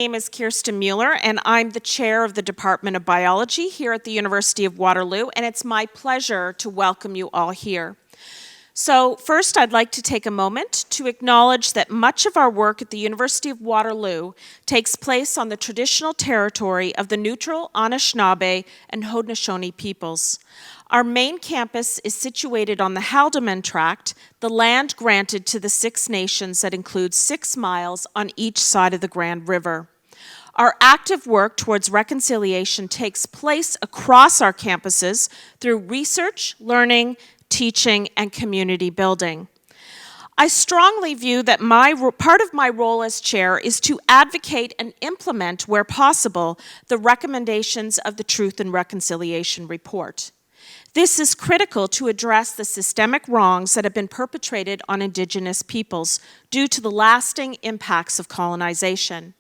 My name is Kirsten Mueller, and I'm the chair of the Department of Biology here at the University of Waterloo, and it's my pleasure to welcome you all here. So first, I'd like to take a moment to acknowledge that much of our work at the University of Waterloo takes place on the traditional territory of the neutral Anishinaabe and Haudenosaunee peoples. Our main campus is situated on the Haldimand Tract, the land granted to the Six Nations that includes 6 miles on each side of the Grand River. Our active work towards reconciliation takes place across our campuses through research, learning, teaching, and community building. I strongly view that part of my role as chair is to advocate and implement, where possible, the recommendations of the Truth and Reconciliation Report. This is critical to address the systemic wrongs that have been perpetrated on Indigenous peoples due to the lasting impacts of colonization.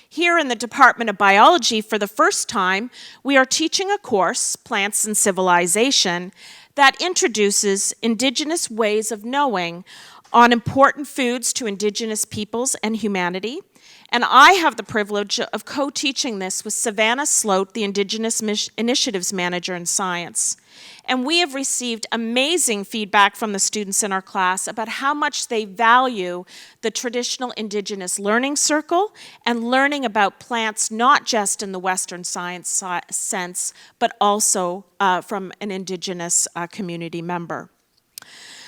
Here in the Department of Biology, for the first time, we are teaching a course, Plants and Civilization, that introduces Indigenous ways of knowing on important foods to Indigenous peoples and humanity. And I have the privilege of co-teaching this with Savannah Sloat, the Indigenous Initiatives Manager in Science. And we have received amazing feedback from the students in our class about how much they value the traditional Indigenous learning circle and learning about plants not just in the Western science sense, but also from an Indigenous community member.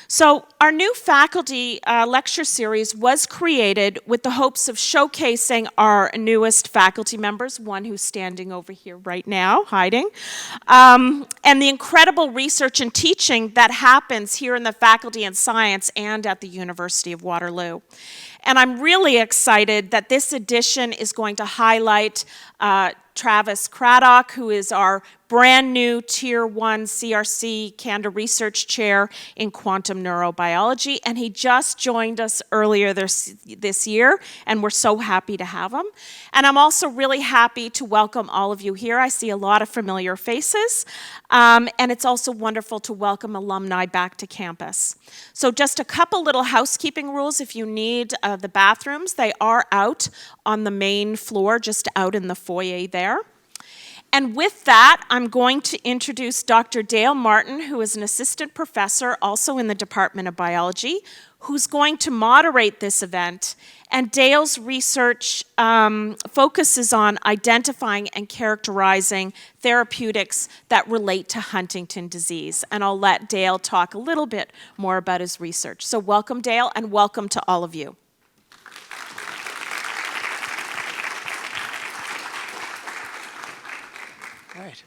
So our new faculty lecture series was created with the hopes of showcasing our newest faculty members, one who's standing over here right now, hiding, and the incredible research and teaching that happens here in the Faculty in Science and at the University of Waterloo. And I'm really excited that this edition is going to highlight Travis Craddock, who is our brand new Tier 1 CRC Canada Research Chair in Quantum Neurobiology, and he just joined us earlier this year, and we're so happy to have him. And I'm also really happy to welcome all of you here. I see a lot of familiar faces, and it's also wonderful to welcome alumni back to campus. So just a couple little housekeeping rules. If you need the bathrooms, they are out on the main floor, just out in the foyer there. And with that, I'm going to introduce Dr. Dale Martin, who is an assistant professor also in the Department of Biology, who's going to moderate this event. And Dale's research focuses on identifying and characterizing therapeutics that relate to Huntington disease. And I'll let Dale talk a little bit more about his research. So welcome, Dale, and welcome to all of you. All right.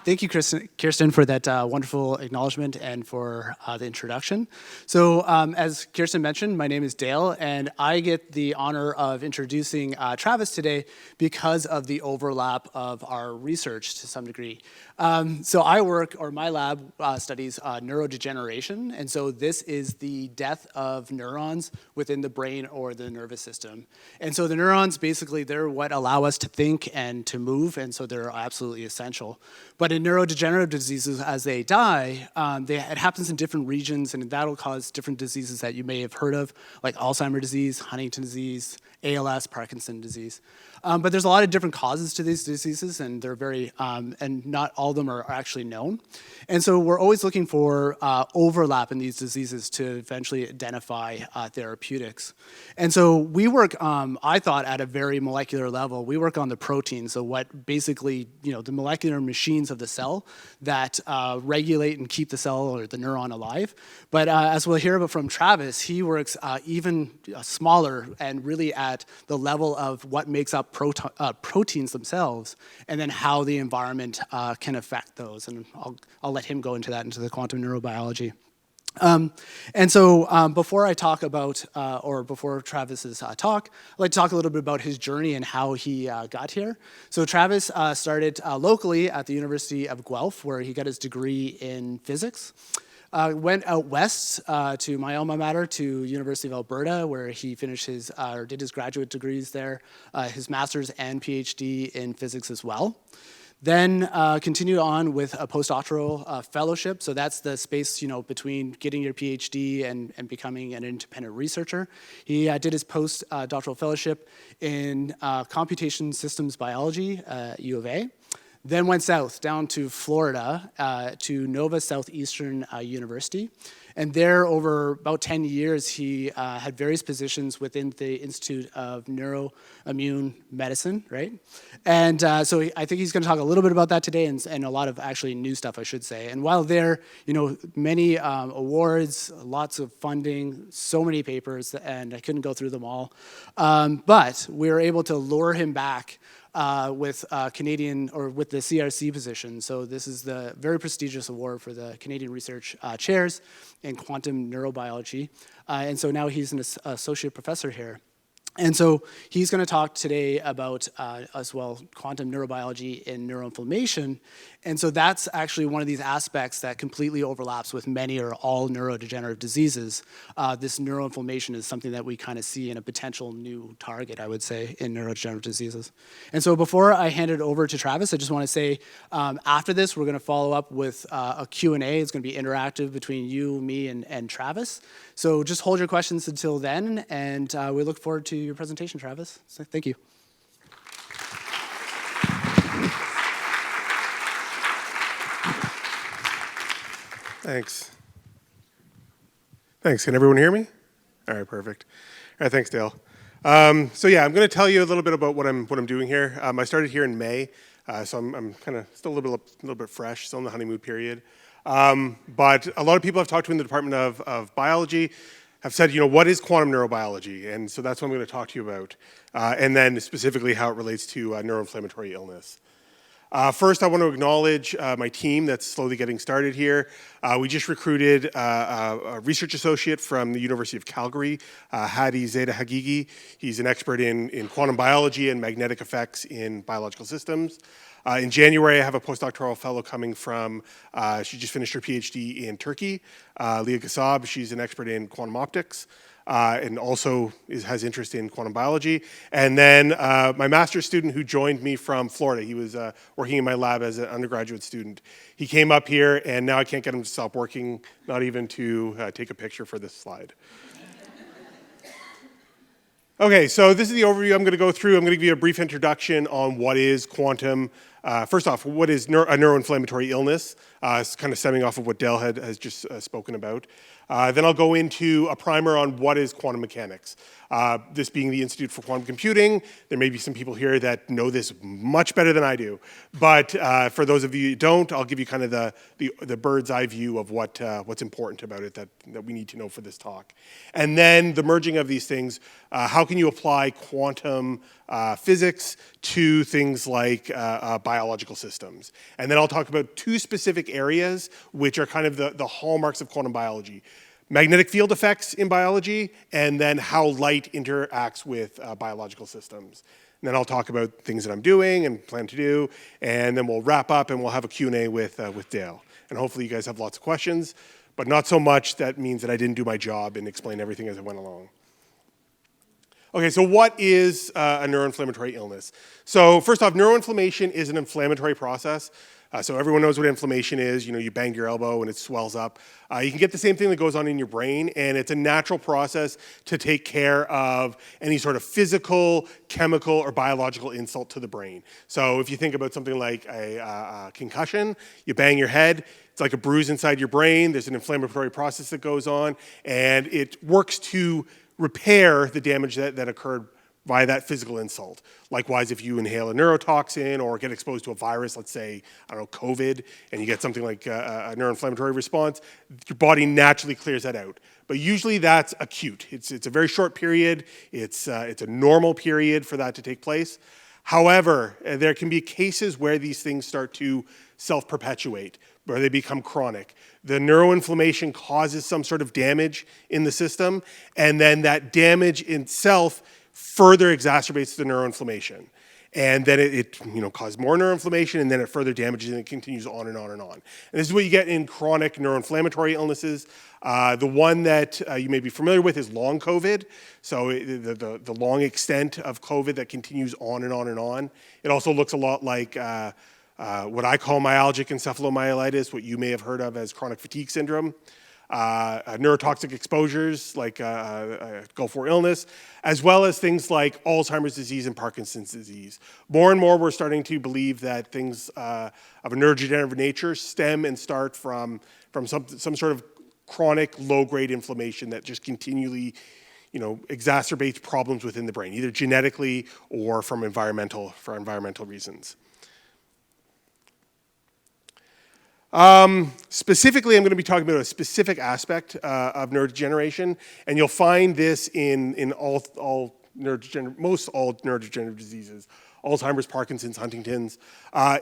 Thank you, Kirsten, for that wonderful acknowledgement and for the introduction. So as Kirsten mentioned, my name is Dale, and I get the honor of introducing Travis today because of the overlap of our research to some degree. So my lab studies neurodegeneration, and so this is the death of neurons within the brain or the nervous system. And so the neurons, basically, they're what allow us to think and to move, and so they're absolutely essential. But in neurodegenerative diseases, as they die, it happens in different regions, and that'll cause different diseases that you may have heard of, like Alzheimer's disease, Huntington's disease, ALS, Parkinson's disease. But there's a lot of different causes to these diseases, and they're and not all of them are actually known. And so we're always looking for overlap in these diseases to eventually identify therapeutics. And so we work, I thought, at a very molecular level. We work on the proteins, so what basically, the molecular machines of the cell that regulate and keep the cell or the neuron alive. But as we'll hear about from Travis, he works even smaller and really at the level of what makes up proteins themselves, and then how the environment can affect those. And I'll let him go into that, into the quantum neurobiology. And so before I talk about, or before Travis's talk, I'd like to talk a little bit about his journey and how he got here. So Travis started locally at the University of Guelph, where he got his degree in physics. Went out west to my alma mater, to University of Alberta, where he finished did his graduate degrees there, his master's and PhD in physics as well. Then continued on with a postdoctoral fellowship. So that's the space, between getting your PhD and becoming an independent researcher. He did his postdoctoral fellowship in computation systems biology at U of A. Then went south down to Florida to Nova Southeastern University. And there, over about 10 years, he had various positions within the Institute of Neuroimmune Medicine, right? And so I think he's going to talk a little bit about that today, and a lot of actually new stuff, I should say. And while there, many awards, lots of funding, so many papers, and I couldn't go through them all. But we were able to lure him back with Canadian, or with the CRC position. So this is the very prestigious award for the Canadian research chairs in quantum neurobiology. And so now he's an associate professor here. And so he's going to talk today about, as well, quantum neurobiology and neuroinflammation. And so that's actually one of these aspects that completely overlaps with many or all neurodegenerative diseases. This neuroinflammation is something that we kind of see in a potential new target, I would say, in neurodegenerative diseases. And so before I hand it over to Travis, I just want to say, after this, we're going to follow up with a Q&A. It's going to be interactive between you, me, and Travis. So just hold your questions until then, and we look forward to your presentation, Travis. So thank you. Thanks. Can everyone hear me? All right, perfect. All right, thanks, Dale. So yeah, I'm going to tell you a little bit about what I'm doing here. I started here in May, so I'm kind of still a little bit fresh, still in the honeymoon period. But a lot of people I've talked to in the Department of Biology have said, what is quantum neurobiology? And so that's what I'm going to talk to you about, and then specifically how it relates to neuroinflammatory illness. First, I want to acknowledge my team that's slowly getting started here. We just recruited a research associate from the University of Calgary, Hadi Zeta Hagigi. He's an expert in quantum biology and magnetic effects in biological systems. In January, I have a postdoctoral fellow coming from, she just finished her PhD in Turkey, Leah Gassab. She's an expert in quantum optics. And also has interest in quantum biology. And then my master's student who joined me from Florida, he was working in my lab as an undergraduate student. He came up here, and now I can't get him to stop working, not even to take a picture for this slide. Okay, so this is the overview I'm going to go through. I'm going to give you a brief introduction on what is quantum. First off, what is a neuroinflammatory illness? It's kind of stemming off of what Dale has just spoken about. Then I'll go into a primer on what is quantum mechanics. This being the Institute for Quantum Computing, there may be some people here that know this much better than I do. But for those of you who don't, I'll give you kind of the bird's eye view of what's important about it that we need to know for this talk. And then the merging of these things, how can you apply quantum physics to things like biological systems? And then I'll talk about two specific areas which are kind of the hallmarks of quantum biology. Magnetic field effects in biology, and then how light interacts with biological systems. And then I'll talk about things that I'm doing and plan to do, and then we'll wrap up and we'll have a Q&A with Dale. And hopefully you guys have lots of questions, but not so much that means that I didn't do my job and explain everything as I went along. Okay, so what is a neuroinflammatory illness? So first off, neuroinflammation is an inflammatory process. So everyone knows what inflammation is. You bang your elbow and it swells up. You can get the same thing that goes on in your brain, and it's a natural process to take care of any sort of physical, chemical, or biological insult to the brain. So if you think about something like a concussion, you bang your head, it's like a bruise inside your brain. There's an inflammatory process that goes on, and it works to repair the damage that occurred via that physical insult. Likewise, if you inhale a neurotoxin or get exposed to a virus, let's say, COVID, and you get something like a neuroinflammatory response, your body naturally clears that out. But usually that's acute. It's a very short period. It's a normal period for that to take place. However, there can be cases where these things start to self-perpetuate, where they become chronic. The neuroinflammation causes some sort of damage in the system, and then that damage itself further exacerbates the neuroinflammation. And then it causes more neuroinflammation, and then it further damages, and it continues on and on and on. And this is what you get in chronic neuroinflammatory illnesses. The one that you may be familiar with is long COVID. So the long extent of COVID that continues on and on and on. It also looks a lot like what I call myalgic encephalomyelitis, what you may have heard of as chronic fatigue syndrome, neurotoxic exposures like Gulf War illness, as well as things like Alzheimer's disease and Parkinson's disease. More and more, we're starting to believe that things of a neurodegenerative nature stem and start from some sort of chronic low-grade inflammation that just continually, exacerbates problems within the brain, either genetically or for environmental reasons. Specifically, I'm going to be talking about a specific aspect of neurodegeneration, and you'll find this in most all neurodegenerative diseases, Alzheimer's, Parkinson's, Huntington's,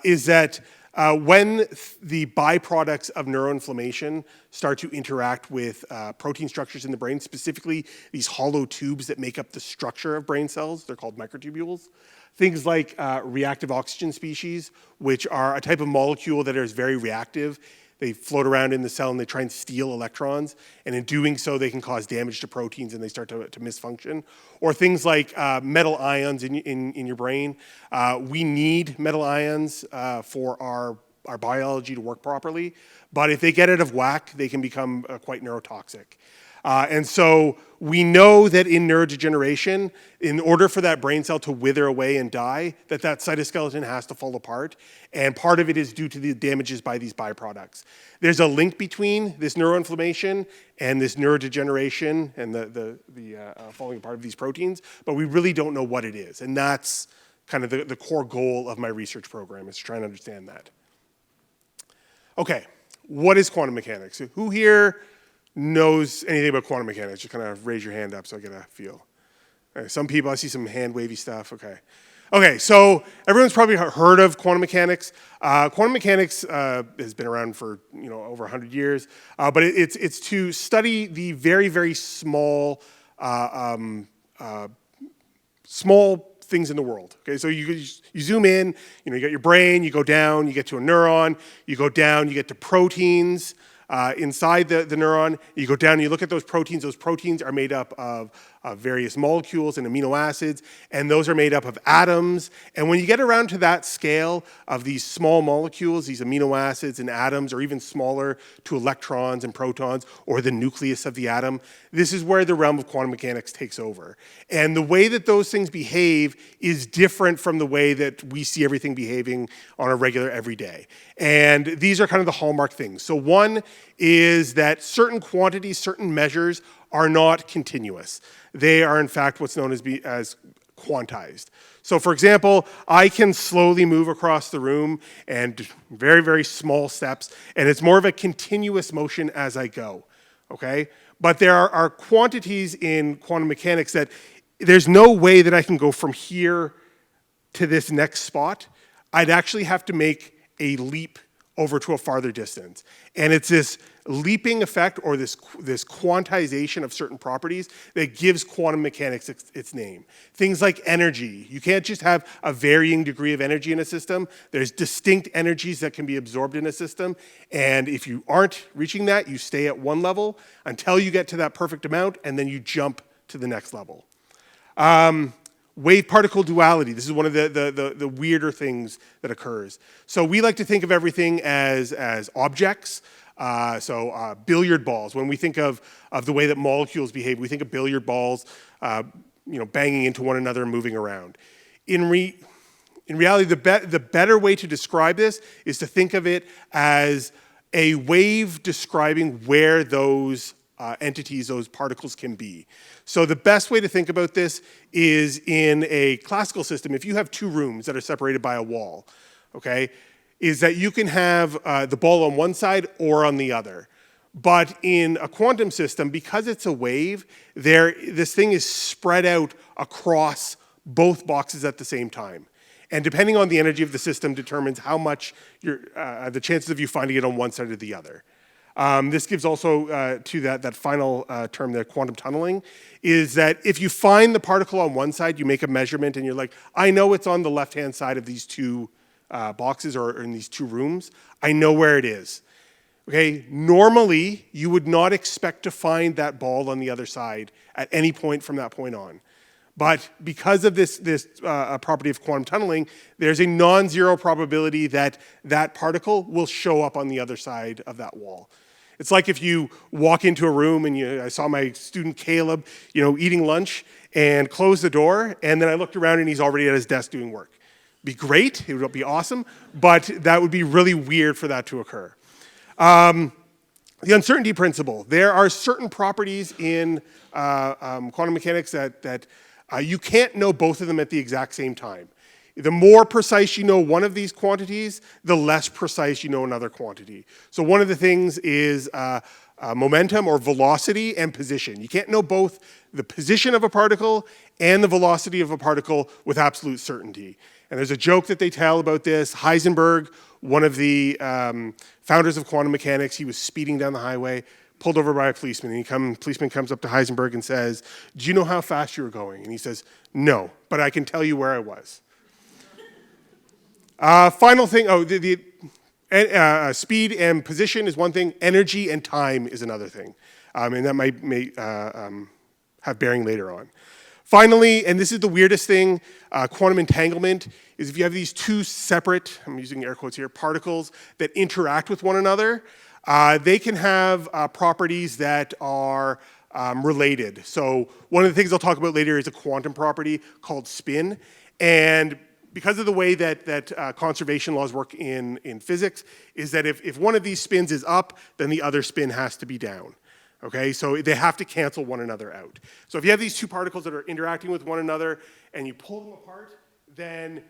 is that when the byproducts of neuroinflammation start to interact with protein structures in the brain, specifically these hollow tubes that make up the structure of brain cells, they're called microtubules. Things like reactive oxygen species, which are a type of molecule that is very reactive. They float around in the cell and they try and steal electrons, and in doing so they can cause damage to proteins and they start to misfunction. Or things like metal ions in your brain. We need metal ions for our biology to work properly, but if they get out of whack, they can become quite neurotoxic. And so we know that in neurodegeneration, in order for that brain cell to wither away and die, that cytoskeleton has to fall apart. And part of it is due to the damages by these byproducts. There's a link between this neuroinflammation and this neurodegeneration and the falling apart of these proteins, but we really don't know what it is. And that's kind of the core goal of my research program, is to try and understand that. Okay, what is quantum mechanics? Who here knows anything about quantum mechanics? Just kind of raise your hand up so I get a feel. Okay, some people, I see some hand wavy stuff. Okay, so everyone's probably heard of quantum mechanics. Quantum mechanics has been around for over 100 years, but it's to study the very, very small things in the world. Okay, so you zoom in, you got your brain, you go down, you get to a neuron, you go down, you get to proteins. Inside the neuron, you go down and you look at those proteins. Those proteins are made up of various molecules and amino acids, and those are made up of atoms. And when you get around to that scale of these small molecules, these amino acids and atoms, or even smaller to electrons and protons, or the nucleus of the atom, this is where the realm of quantum mechanics takes over. And the way that those things behave is different from the way that we see everything behaving on a regular everyday. And these are kind of the hallmark things. So one is that certain quantities, certain measures are not continuous. They are, in fact, what's known as quantized. So, for example, I can slowly move across the room and very, very small steps, and it's more of a continuous motion as I go, okay? But there are quantities in quantum mechanics that there's no way that I can go from here to this next spot. I'd actually have to make a leap over to a farther distance. And it's this leaping effect, or this quantization of certain properties, that gives quantum mechanics its name. Things like energy. You can't just have a varying degree of energy in a system. There's distinct energies that can be absorbed in a system, and if you aren't reaching that, you stay at one level until you get to that perfect amount, and then you jump to the next level. Wave-particle duality. This is one of the weirder things that occurs. So we like to think of everything as objects. Billiard balls. When we think of the way that molecules behave, we think of billiard balls, banging into one another and moving around. In reality, the better way to describe this is to think of it as a wave describing where those entities, those particles can be. So the best way to think about this is in a classical system. If you have two rooms that are separated by a wall, okay, is that you can have the ball on one side or on the other. But in a quantum system, because it's a wave, this thing is spread out across both boxes at the same time. And depending on the energy of the system determines how much the chances of you finding it on one side or the other. This gives also to that final term there, quantum tunneling, is that if you find the particle on one side, you make a measurement and you're like, I know it's on the left-hand side of these two boxes or in these two rooms. I know where it is. Okay, normally you would not expect to find that ball on the other side at any point from that point on. But because of this property of quantum tunneling, there's a non-zero probability that that particle will show up on the other side of that wall. It's like if you walk into a room and I saw my student Caleb, eating lunch and close the door, and then I looked around and he's already at his desk doing work. Be great, it would be awesome, but that would be really weird for that to occur. The uncertainty principle. There are certain properties in quantum mechanics that you can't know both of them at the exact same time. The more precise you know one of these quantities, the less precise you know another quantity. So one of the things is momentum or velocity and position. You can't know both the position of a particle and the velocity of a particle with absolute certainty. And there's a joke that they tell about this. Heisenberg, one of the founders of quantum mechanics, he was speeding down the highway, pulled over by a policeman, and policeman comes up to Heisenberg and says, "Do you know how fast you were going?" And he says, "No, but I can tell you where I was." Final thing, speed and position is one thing, energy and time is another thing. And that may have bearing later on. Finally, and this is the weirdest thing, quantum entanglement is if you have these two separate, I'm using air quotes here, particles that interact with one another, they can have properties that are related. So one of the things I'll talk about later is a quantum property called spin. And because of the way that conservation laws work in physics, is that if one of these spins is up, then the other spin has to be down. Okay, so they have to cancel one another out. So if you have these two particles that are interacting with one another and you pull them apart, then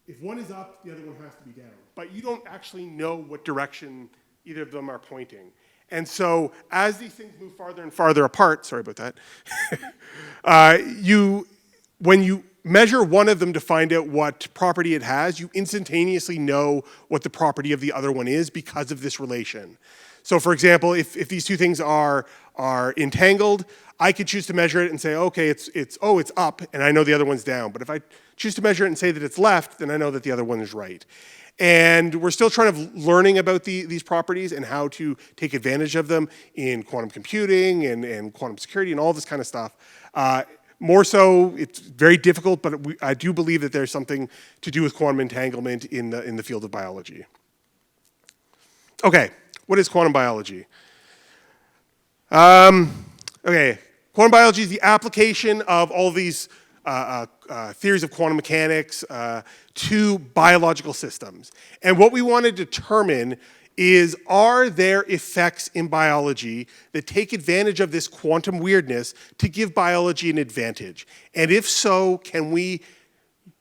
if one is up, the other one has to be down. But you don't actually know what direction either of them are pointing. And so as these things move farther and farther apart, sorry about that, when you measure one of them to find out what property it has, you instantaneously know what the property of the other one is because of this relation. So for example, if these two things are entangled, I could choose to measure it and say, okay, it's up, and I know the other one's down. But if I choose to measure it and say that it's left, then I know that the other one is right. And we're still learning about these properties and how to take advantage of them in quantum computing and quantum security and all this kind of stuff. More so, it's very difficult, but I do believe that there's something to do with quantum entanglement in the field of biology. Okay, what is quantum biology? Okay, quantum biology is the application of all these theories of quantum mechanics to biological systems. And what we want to determine is, are there effects in biology that take advantage of this quantum weirdness to give biology an advantage? And if so, can we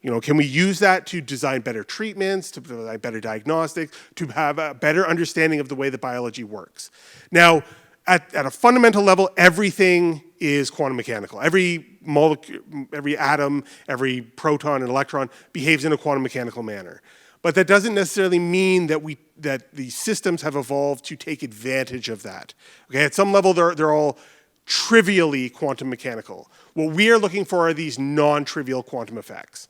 use that to design better treatments, to design better diagnostics, to have a better understanding of the way that biology works? Now, at a fundamental level, everything is quantum mechanical. Every molecule, every atom, every proton and electron behaves in a quantum mechanical manner. But that doesn't necessarily mean that the systems have evolved to take advantage of that. Okay, at some level, they're all trivially quantum mechanical. What we are looking for are these non-trivial quantum effects.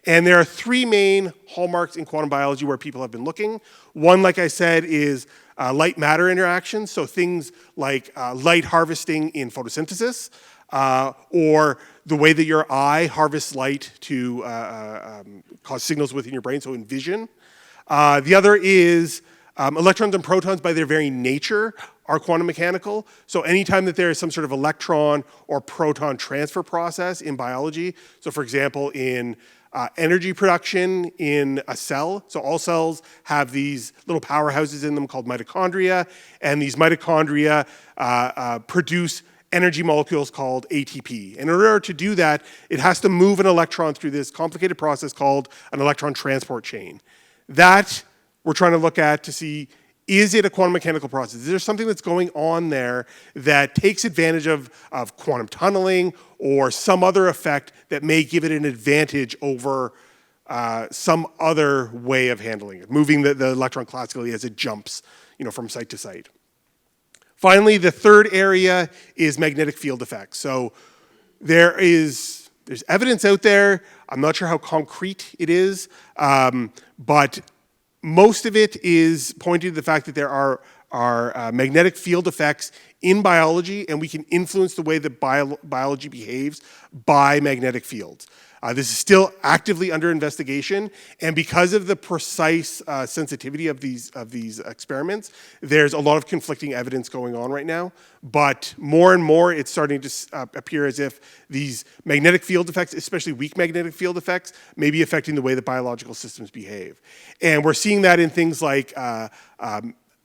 And there are three main hallmarks in quantum biology where people have been looking. One, like I said, is light-matter interactions, so things like light harvesting in photosynthesis, or the way that your eye harvests light to cause signals within your brain, so in vision. The other is electrons and protons, by their very nature, are quantum mechanical. So anytime that there is some sort of electron or proton transfer process in biology, so for example, in energy production in a cell. So all cells have these little powerhouses in them called mitochondria, and these mitochondria produce energy molecules called ATP. And in order to do that, it has to move an electron through this complicated process called an electron transport chain. That we're trying to look at to see, is it a quantum mechanical process? Is there something that's going on there that takes advantage of quantum tunneling or some other effect that may give it an advantage over some other way of handling it, moving the electron classically as it jumps, from site to site. Finally, the third area is magnetic field effects. So there's evidence out there. I'm not sure how concrete it is, but most of it is pointing to the fact that there are magnetic field effects in biology, and we can influence the way that biology behaves by magnetic fields. This is still actively under investigation, and because of the precise sensitivity of these experiments, there's a lot of conflicting evidence going on right now. But more and more, it's starting to appear as if these magnetic field effects, especially weak magnetic field effects, may be affecting the way that biological systems behave. And we're seeing that in things like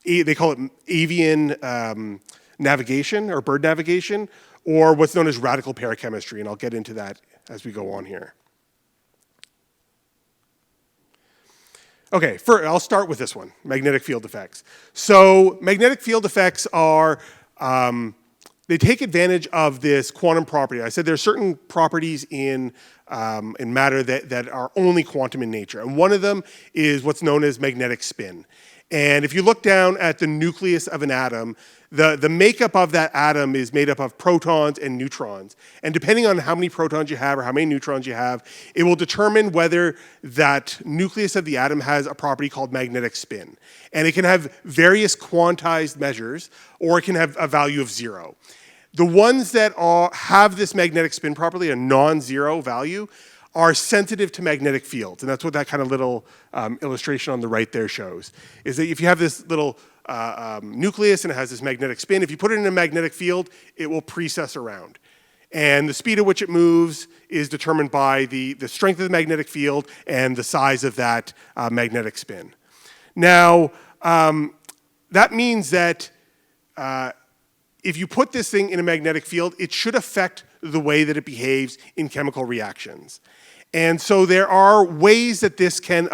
they call it avian navigation or bird navigation, or what's known as radical parachemistry, and I'll get into that as we go on here. Okay, I'll start with this one, magnetic field effects. So magnetic field effects are, they take advantage of this quantum property. I said there are certain properties in matter that are only quantum in nature, and one of them is what's known as magnetic spin. And if you look down at the nucleus of an atom, the makeup of that atom is made up of protons and neutrons. And depending on how many protons you have or how many neutrons you have, it will determine whether that nucleus of the atom has a property called magnetic spin. And it can have various quantized measures, or it can have a value of 0. The ones that have this magnetic spin property, a non-zero value, are sensitive to magnetic fields. And that's what that kind of little illustration on the right there shows, is that if you have this little nucleus and it has this magnetic spin, if you put it in a magnetic field, it will precess around. And the speed at which it moves is determined by the strength of the magnetic field and the size of that magnetic spin. Now, that means that if you put this thing in a magnetic field, it should affect the way that it behaves in chemical reactions. And so there are ways that this can,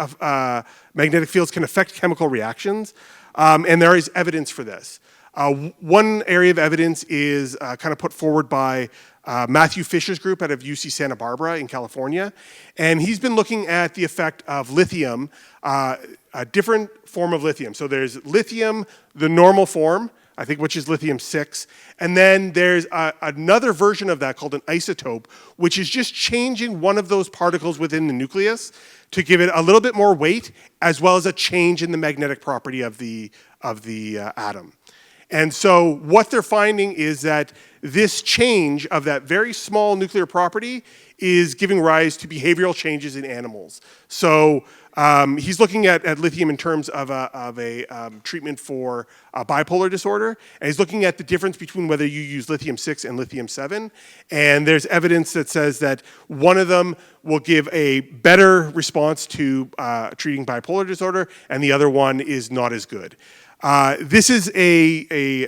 magnetic fields can affect chemical reactions, and there is evidence for this. One area of evidence is kind of put forward by Matthew Fisher's group out of UC Santa Barbara in California, and he's been looking at the effect of lithium, a different form of lithium. So there's lithium, the normal form, I think, which is lithium-6. And then there's another version of that called an isotope, which is just changing one of those particles within the nucleus to give it a little bit more weight, as well as a change in the magnetic property of the atom. And so what they're finding is that this change of that very small nuclear property is giving rise to behavioral changes in animals. So he's looking at lithium in terms of a treatment for bipolar disorder, and he's looking at the difference between whether you use lithium-6 and lithium-7, and there's evidence that says that one of them will give a better response to treating bipolar disorder, and the other one is not as good. This is a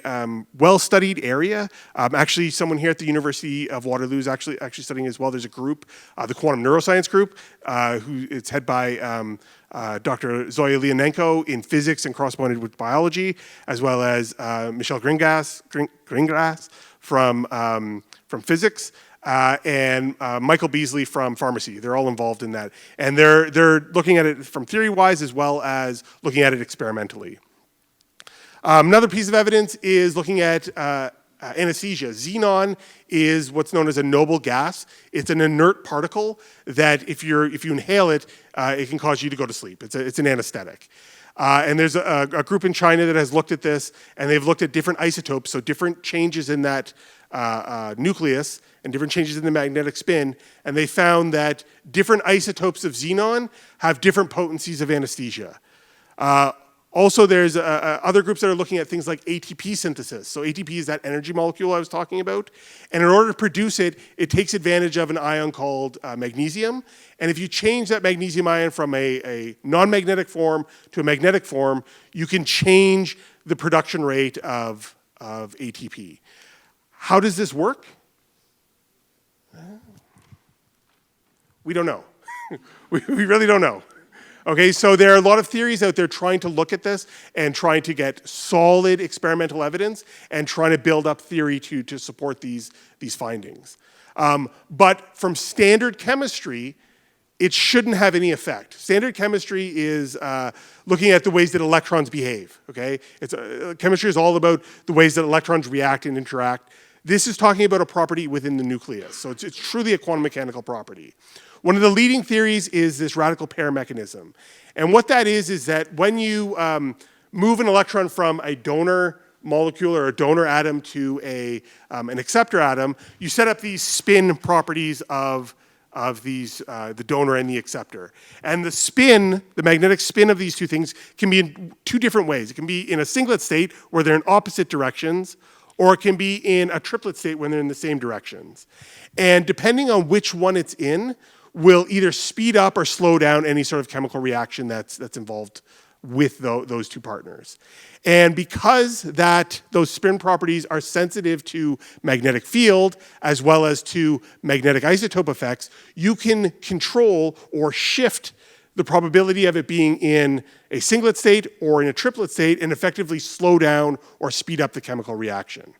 well-studied area. Actually, someone here at the University of Waterloo is actually studying as well. There's a group, the Quantum Neuroscience group, it's head by Dr. Zoya Leonenko in physics and corresponded with biology, as well as Michelle Gringrass from physics. And Michael Beasley from pharmacy. They're all involved in that. And they're looking at it from theory-wise as well as looking at it experimentally. Another piece of evidence is looking at anesthesia. Xenon is what's known as a noble gas. It's an inert particle that if you inhale it, it can cause you to go to sleep. It's an anesthetic. And there's a group in China that has looked at this, and they've looked at different isotopes, so different changes in that nucleus and different changes in the magnetic spin, and they found that different isotopes of xenon have different potencies of anesthesia. Also, there's other groups that are looking at things like ATP synthesis. So ATP is that energy molecule I was talking about. And in order to produce it, it takes advantage of an ion called magnesium. And if you change that magnesium ion from a non-magnetic form to a magnetic form, you can change the production rate of ATP. How does this work? We don't know. we really don't know. Okay, so there are a lot of theories out there trying to look at this and trying to get solid experimental evidence and trying to build up theory to support these findings. But from standard chemistry, it shouldn't have any effect. Standard chemistry is looking at the ways that electrons behave, okay? Chemistry is all about the ways that electrons react and interact. This is talking about a property within the nucleus, so it's truly a quantum mechanical property. One of the leading theories is this radical pair mechanism. And what that is that when you move an electron from a donor molecule or a donor atom to an acceptor atom, you set up these spin properties of these, the donor and the acceptor. And the magnetic spin of these two things can be in two different ways. It can be in a singlet state where they're in opposite directions, or it can be in a triplet state when they're in the same directions. And depending on which one it's in, will either speed up or slow down any sort of chemical reaction that's involved with those two partners. And because those spin properties are sensitive to magnetic field as well as to magnetic isotope effects, you can control or shift the probability of it being in a singlet state or in a triplet state and effectively slow down or speed up the chemical reaction.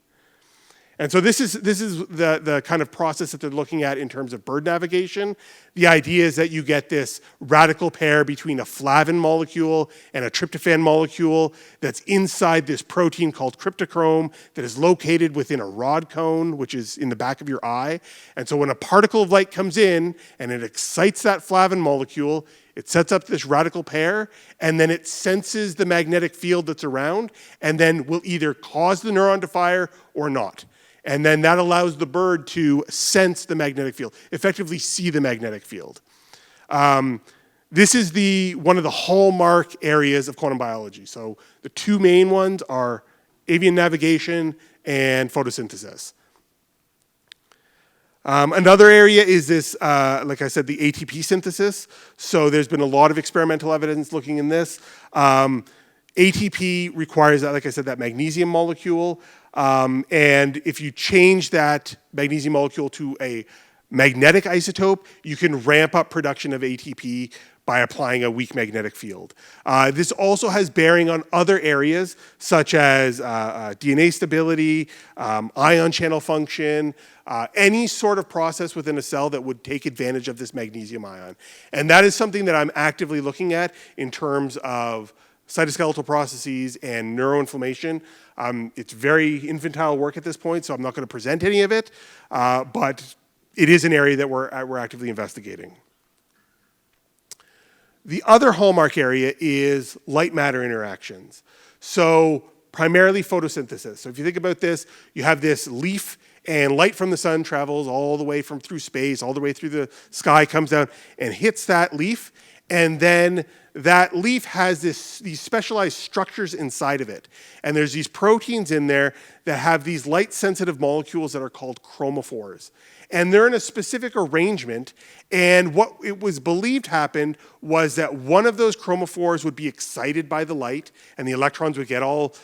And so this is the kind of process that they're looking at in terms of bird navigation. The idea is that you get this radical pair between a flavin molecule and a tryptophan molecule that's inside this protein called cryptochrome that is located within a rod cone, which is in the back of your eye. And so when a particle of light comes in and it excites that flavin molecule, it sets up this radical pair, and then it senses the magnetic field that's around, and then will either cause the neuron to fire or not. And then that allows the bird to sense the magnetic field, effectively see the magnetic field. This is one of the hallmark areas of quantum biology. So the two main ones are avian navigation and photosynthesis. Another area is this, like I said, the ATP synthesis. So there's been a lot of experimental evidence looking in this. ATP requires, like I said, that magnesium molecule. And if you change that magnesium molecule to a magnetic isotope, you can ramp up production of ATP by applying a weak magnetic field. This also has bearing on other areas, such as DNA stability, ion channel function, any sort of process within a cell that would take advantage of this magnesium ion. And that is something that I'm actively looking at in terms of cytoskeletal processes and neuroinflammation. It's very infantile work at this point, so I'm not going to present any of it, but it is an area that we're actively investigating. The other hallmark area is light-matter interactions. So primarily photosynthesis. So if you think about this, you have this leaf, and light from the sun travels all the way through space, all the way through the sky, comes down and hits that leaf, and then that leaf has these specialized structures inside of it. And there's these proteins in there that have these light-sensitive molecules that are called chromophores. And they're in a specific arrangement, and what it was believed happened was that one of those chromophores would be excited by the light, and the electrons would get all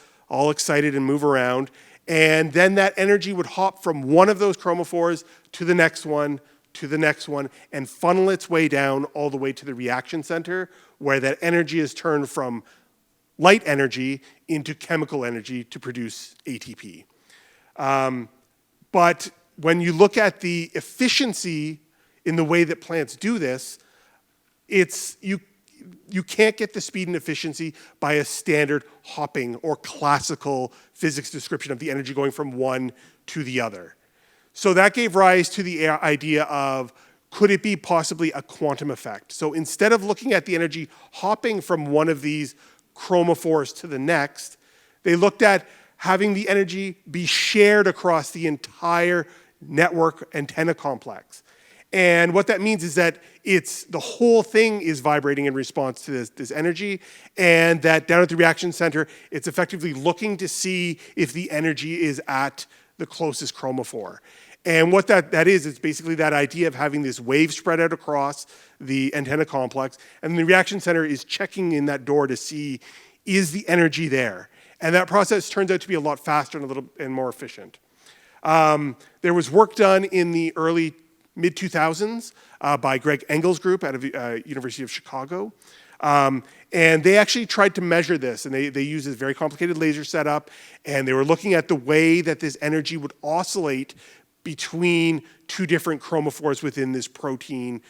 excited and move around, and then that energy would hop from one of those chromophores to the next one, to the next one, and funnel its way down all the way to the reaction center, where that energy is turned from light energy into chemical energy to produce ATP. But when you look at the efficiency in the way that plants do this, you can't get the speed and efficiency by a standard hopping or classical physics description of the energy going from one to the other. So that gave rise to the idea of, could it be possibly a quantum effect? So instead of looking at the energy hopping from one of these chromophores to the next, they looked at having the energy be shared across the entire network antenna complex. And what that means is that the whole thing is vibrating in response to this energy, and that down at the reaction center, it's effectively looking to see if the energy is at the closest chromophore. And what that is, it's basically that idea of having this wave spread out across the antenna complex, and the reaction center is checking in that door to see, is the energy there? And that process turns out to be a lot faster and more efficient. There was work done in the early mid-2000s by Greg Engel's group out of University of Chicago. And they actually tried to measure this, and they used this very complicated laser setup, and they were looking at the way that this energy would oscillate between two different chromophores within this protein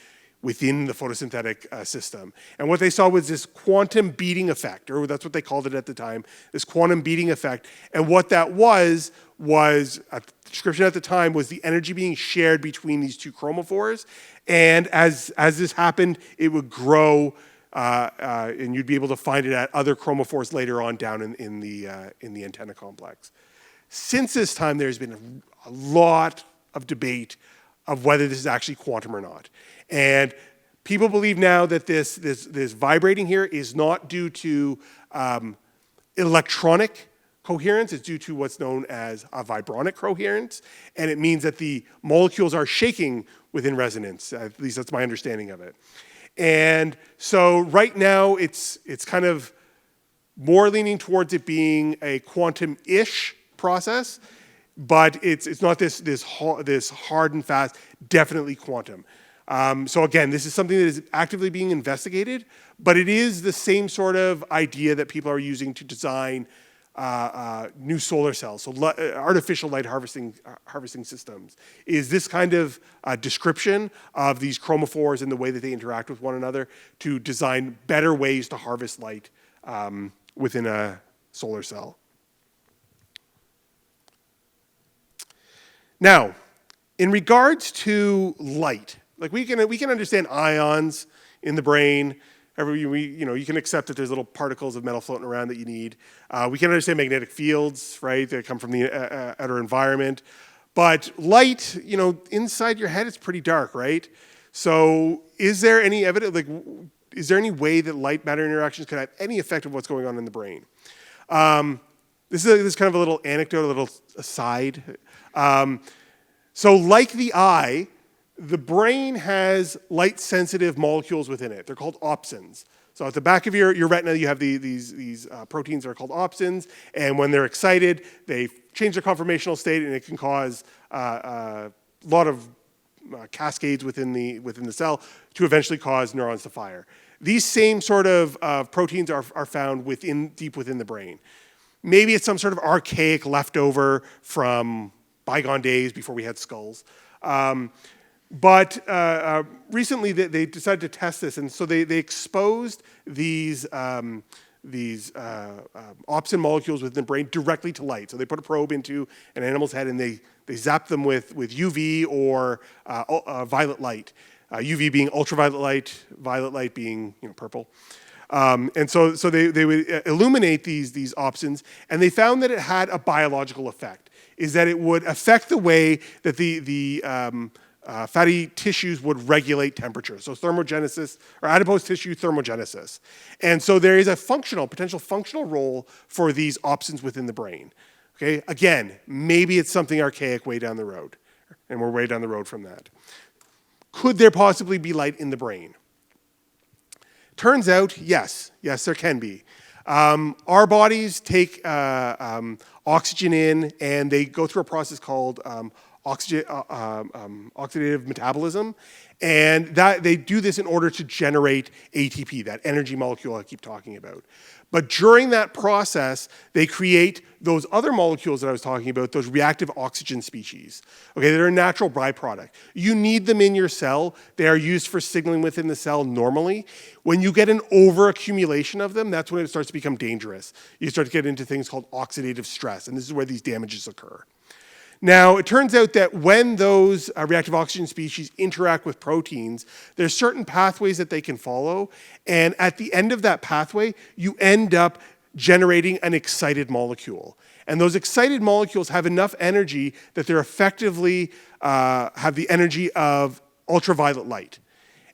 within the photosynthetic system. And what they saw was this quantum beating effect, or that's what they called it at the time, this quantum beating effect. And what that was a description at the time was the energy being shared between these two chromophores. And as this happened, it would grow and you'd be able to find it at other chromophores later on down in the antenna complex. Since this time, there's been a lot of debate of whether this is actually quantum or not. And people believe now that this vibrating here is not due to electronic coherence. It's due to what's known as a vibronic coherence, and it means that the molecules are shaking within resonance. At least that's my understanding of it. And so right now, it's kind of more leaning towards it being a quantum-ish process, but it's not this hard and fast, definitely quantum. So again, this is something that is actively being investigated, but it is the same sort of idea that people are using to design new solar cells. So artificial light harvesting systems is this kind of description of these chromophores and the way that they interact with one another to design better ways to harvest light within a solar cell. Now, in regards to light, like we can understand ions in the brain. You can accept that there's little particles of metal floating around that you need. We can understand magnetic fields, right, that come from the outer environment. But light, inside your head, it's pretty dark, right? So is there any evidence, is there any way that light-matter interactions could have any effect of what's going on in the brain? This is kind of a little anecdote, a little aside. So like the eye, the brain has light-sensitive molecules within it. They're called opsins. So at the back of your retina, you have these proteins that are called opsins, and when they're excited, they change their conformational state, and it can cause a lot of cascades within the cell to eventually cause neurons to fire. These same sort of proteins are found deep within the brain. Maybe it's some sort of archaic leftover from bygone days before we had skulls. But recently they decided to test this, and so they exposed these opsin molecules within the brain directly to light. So they put a probe into an animal's head, and they zapped them with UV or violet light. UV being ultraviolet light, violet light being purple. And so they would illuminate these opsins, and they found that it had a biological effect. Is that it would affect the way that the fatty tissues would regulate temperature. So thermogenesis, or adipose tissue thermogenesis. And so there is a potential functional role for these opsins within the brain. Okay, again, maybe it's something archaic way down the road, and we're way down the road from that. Could there possibly be light in the brain? Turns out, yes, there can be. Our bodies take oxygen in, and they go through a process called oxidative metabolism, and that they do this in order to generate ATP, that energy molecule I keep talking about. But during that process, they create those other molecules that I was talking about, those reactive oxygen species. Okay, they're a natural byproduct. You need them in your cell. They are used for signaling within the cell normally. When you get an overaccumulation of them, that's when it starts to become dangerous. You start to get into things called oxidative stress, and this is where these damages occur. Now, it turns out that when those reactive oxygen species interact with proteins, there's certain pathways that they can follow, and at the end of that pathway, you end up generating an excited molecule. And those excited molecules have enough energy that they're effectively have the energy of ultraviolet light.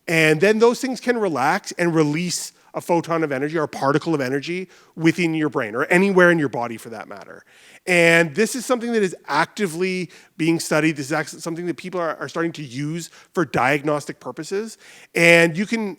And then those things can relax and release a photon of energy or a particle of energy within your brain or anywhere in your body for that matter. And this is something that is actively being studied. This is something that people are starting to use for diagnostic purposes. And you can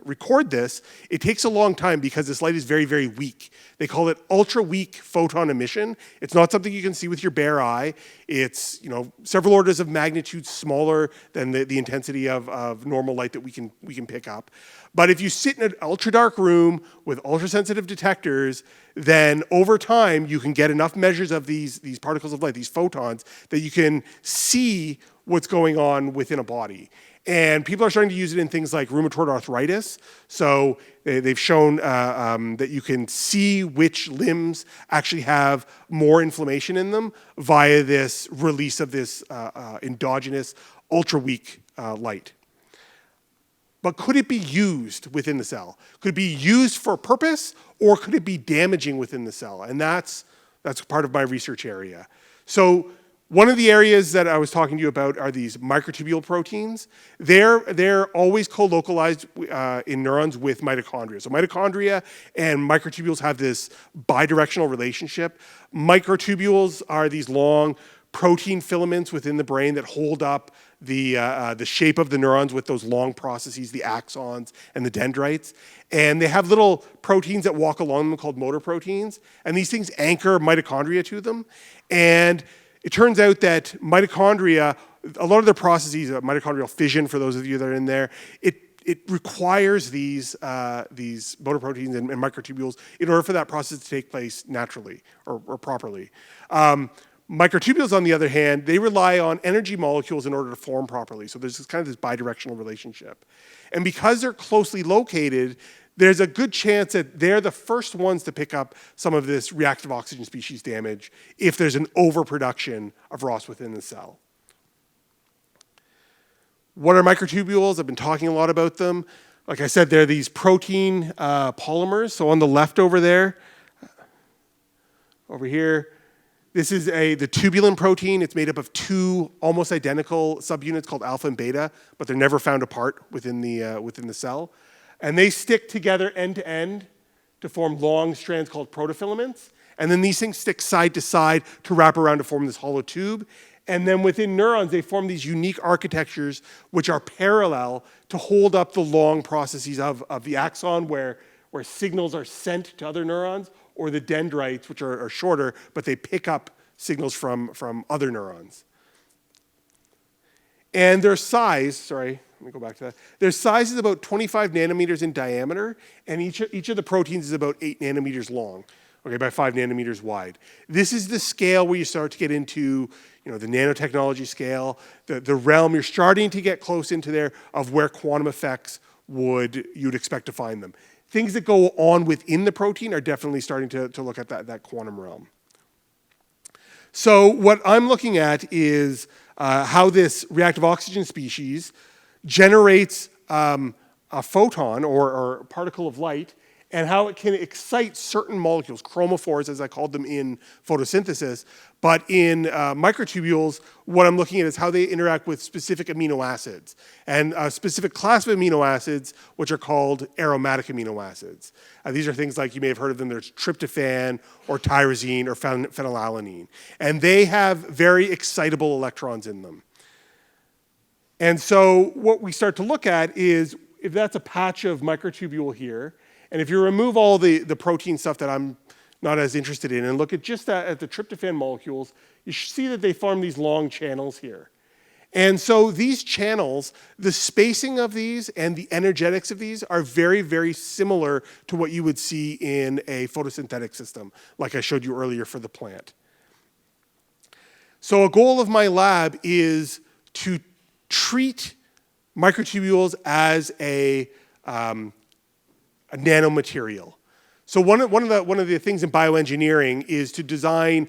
record this. It takes a long time because this light is very, very weak. They call it ultra-weak photon emission. It's not something you can see with your bare eye. It's several orders of magnitude smaller than the intensity of normal light that we can pick up. But if you sit in an ultra-dark room with ultra-sensitive detectors, then over time you can get enough measures of these particles of light, these photons, that you can see what's going on within a body. And people are starting to use it in things like rheumatoid arthritis. So they've shown that you can see which limbs actually have more inflammation in them via this release of this endogenous ultra-weak light. but could it be used within the cell? Could it be used for a purpose, or could it be damaging within the cell? And that's part of my research area. So one of the areas that I was talking to you about are these microtubule proteins. They're always co-localized in neurons with mitochondria. So mitochondria and microtubules have this bidirectional relationship. Microtubules are these long protein filaments within the brain that hold up the shape of the neurons with those long processes, the axons and the dendrites. And they have little proteins that walk along them called motor proteins. And these things anchor mitochondria to them. And it turns out that mitochondria, a lot of their processes, mitochondrial fission, for those of you that are in there, it requires these motor proteins and microtubules in order for that process to take place naturally or properly. Microtubules, on the other hand, they rely on energy molecules in order to form properly. So there's this bidirectional relationship. And because they're closely located, there's a good chance that they're the first ones to pick up some of this reactive oxygen species damage if there's an overproduction of ROS within the cell. What are microtubules? I've been talking a lot about them. Like I said, they're these protein polymers. So on the left over there, over here, this is the tubulin protein. It's made up of two almost identical subunits called alpha and beta, but they're never found apart within the cell. And they stick together end to end to form long strands called protofilaments. And then these things stick side to side to wrap around to form this hollow tube. And then within neurons, they form these unique architectures which are parallel to hold up the long processes of the axon where signals are sent to other neurons, or the dendrites, which are shorter, but they pick up signals from other neurons. And their size, let me go back to that. Their size is about 25 nanometers in diameter, and each of the proteins is about 8 nanometers long, by 5 nanometers wide. This is the scale where you start to get into the nanotechnology scale, the realm. You're starting to get close into there of where quantum effects you'd expect to find them. Things that go on within the protein are definitely starting to look at that quantum realm. So what I'm looking at is how this reactive oxygen species generates a photon or a particle of light, and how it can excite certain molecules, chromophores as I called them in photosynthesis. But in microtubules, what I'm looking at is how they interact with specific amino acids, and a specific class of amino acids, which are called aromatic amino acids. These are things like, you may have heard of them, there's tryptophan or tyrosine or phenylalanine. And they have very excitable electrons in them. And so what we start to look at is, if that's a patch of microtubule here, and if you remove all the protein stuff that I'm not as interested in and look at just at the tryptophan molecules, you see that they form these long channels here. And so these channels, the spacing of these and the energetics of these are very, very similar to what you would see in a photosynthetic system, like I showed you earlier for the plant. So a goal of my lab is to treat microtubules as a nanomaterial. So one of the things in bioengineering is to design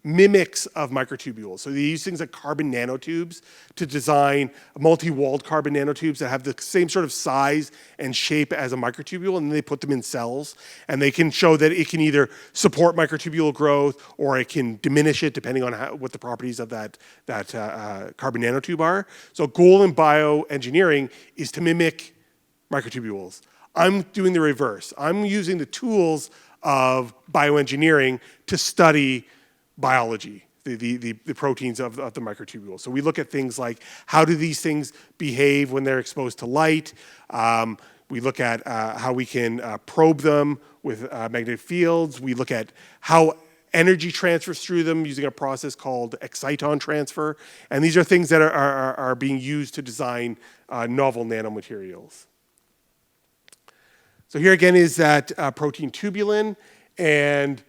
mimics of microtubules. So they use things like carbon nanotubes to design multi-walled carbon nanotubes that have the same sort of size and shape as a microtubule, and then they put them in cells. And they can show that it can either support microtubule growth or it can diminish it depending on what the properties of that carbon nanotube are. So goal in bioengineering is to mimic microtubules. I'm doing the reverse. I'm using the tools of bioengineering to study biology, the proteins of the microtubule. So we look at things like, how do these things behave when they're exposed to light? We look at how we can probe them with magnetic fields. We look at how energy transfers through them using a process called exciton transfer. And these are things that are being used to design novel nanomaterials. So here again is that protein tubulin, and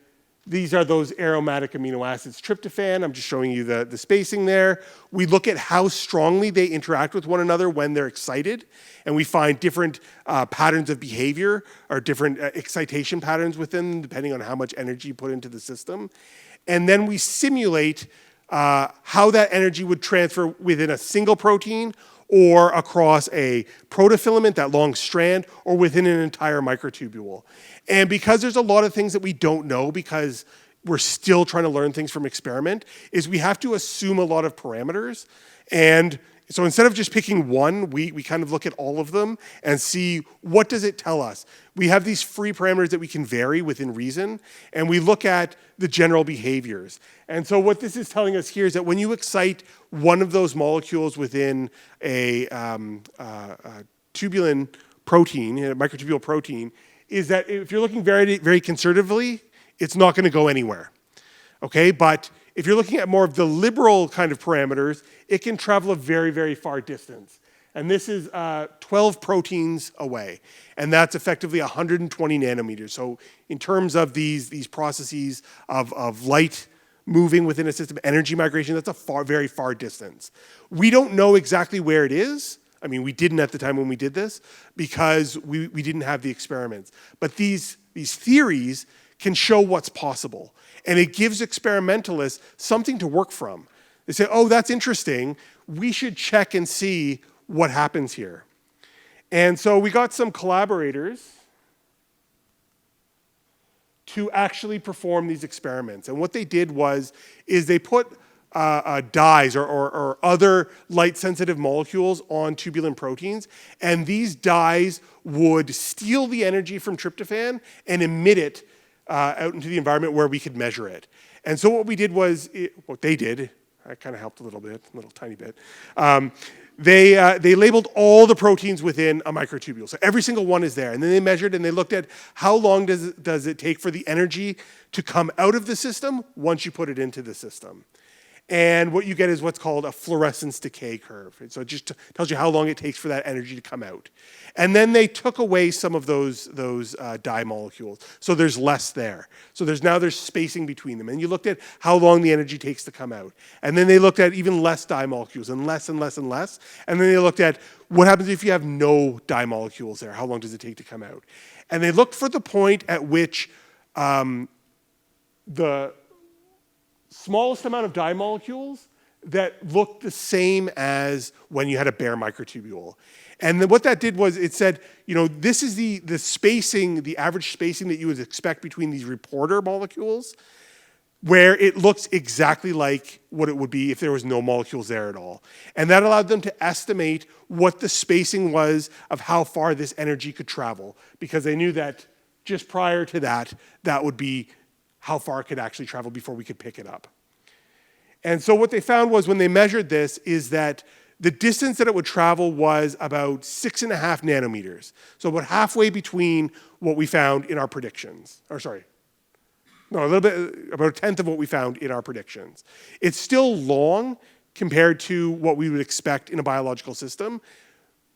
these are those aromatic amino acids, tryptophan. I'm just showing you the spacing there. We look at how strongly they interact with one another when they're excited, and we find different patterns of behavior or different excitation patterns within them, depending on how much energy you put into the system. And then we simulate how that energy would transfer within a single protein or across a protofilament, that long strand, or within an entire microtubule. And because there's a lot of things that we don't know, because we're still trying to learn things from experiment, is we have to assume a lot of parameters. And so instead of just picking one, we kind of look at all of them and see, what does it tell us? We have these free parameters that we can vary within reason, and we look at the general behaviors. And so what this is telling us here is that when you excite one of those molecules within a tubulin protein, a microtubule protein, is that if you're looking very, very conservatively, it's not going to go anywhere. Okay, but if you're looking at more of the liberal kind of parameters, it can travel a very, very far distance. And this is 12 proteins away. And that's effectively 120 nanometers. So in terms of these processes of light moving within a system, energy migration, that's a very far distance. We don't know exactly where it is. I mean, we didn't at the time when we did this, because we didn't have the experiments. But these theories can show what's possible. And it gives experimentalists something to work from. They say, oh, that's interesting. We should check and see what happens here. And so we got some collaborators to actually perform these experiments. And what they did is they put dyes or other light-sensitive molecules on tubulin proteins, and these dyes would steal the energy from tryptophan and emit it out into the environment where we could measure it. And so what we did was, what they did, I kind of helped a little bit, a little tiny bit. They labeled all the proteins within a microtubule. So every single one is there. And then they measured and they looked at how long does it take for the energy to come out of the system once you put it into the system. And what you get is what's called a fluorescence decay curve. And so it just tells you how long it takes for that energy to come out. And then they took away some of those dye molecules. So there's less there. So there's spacing between them. And you looked at how long the energy takes to come out. And then they looked at even less dye molecules and less and less and less. And then they looked at what happens if you have no dye molecules there. How long does it take to come out? And they looked for the point at which the smallest amount of dye molecules that looked the same as when you had a bare microtubule. And then what that did was it said, this is the spacing, the average spacing that you would expect between these reporter molecules, where it looks exactly like what it would be if there was no molecules there at all. And that allowed them to estimate what the spacing was of how far this energy could travel, because they knew that just prior to that, that would be how far it could actually travel before we could pick it up. And so what they found was when they measured this is that the distance that it would travel was about 6.5 nanometers. So about halfway between what we found in our predictions. About a tenth of what we found in our predictions. It's still long compared to what we would expect in a biological system.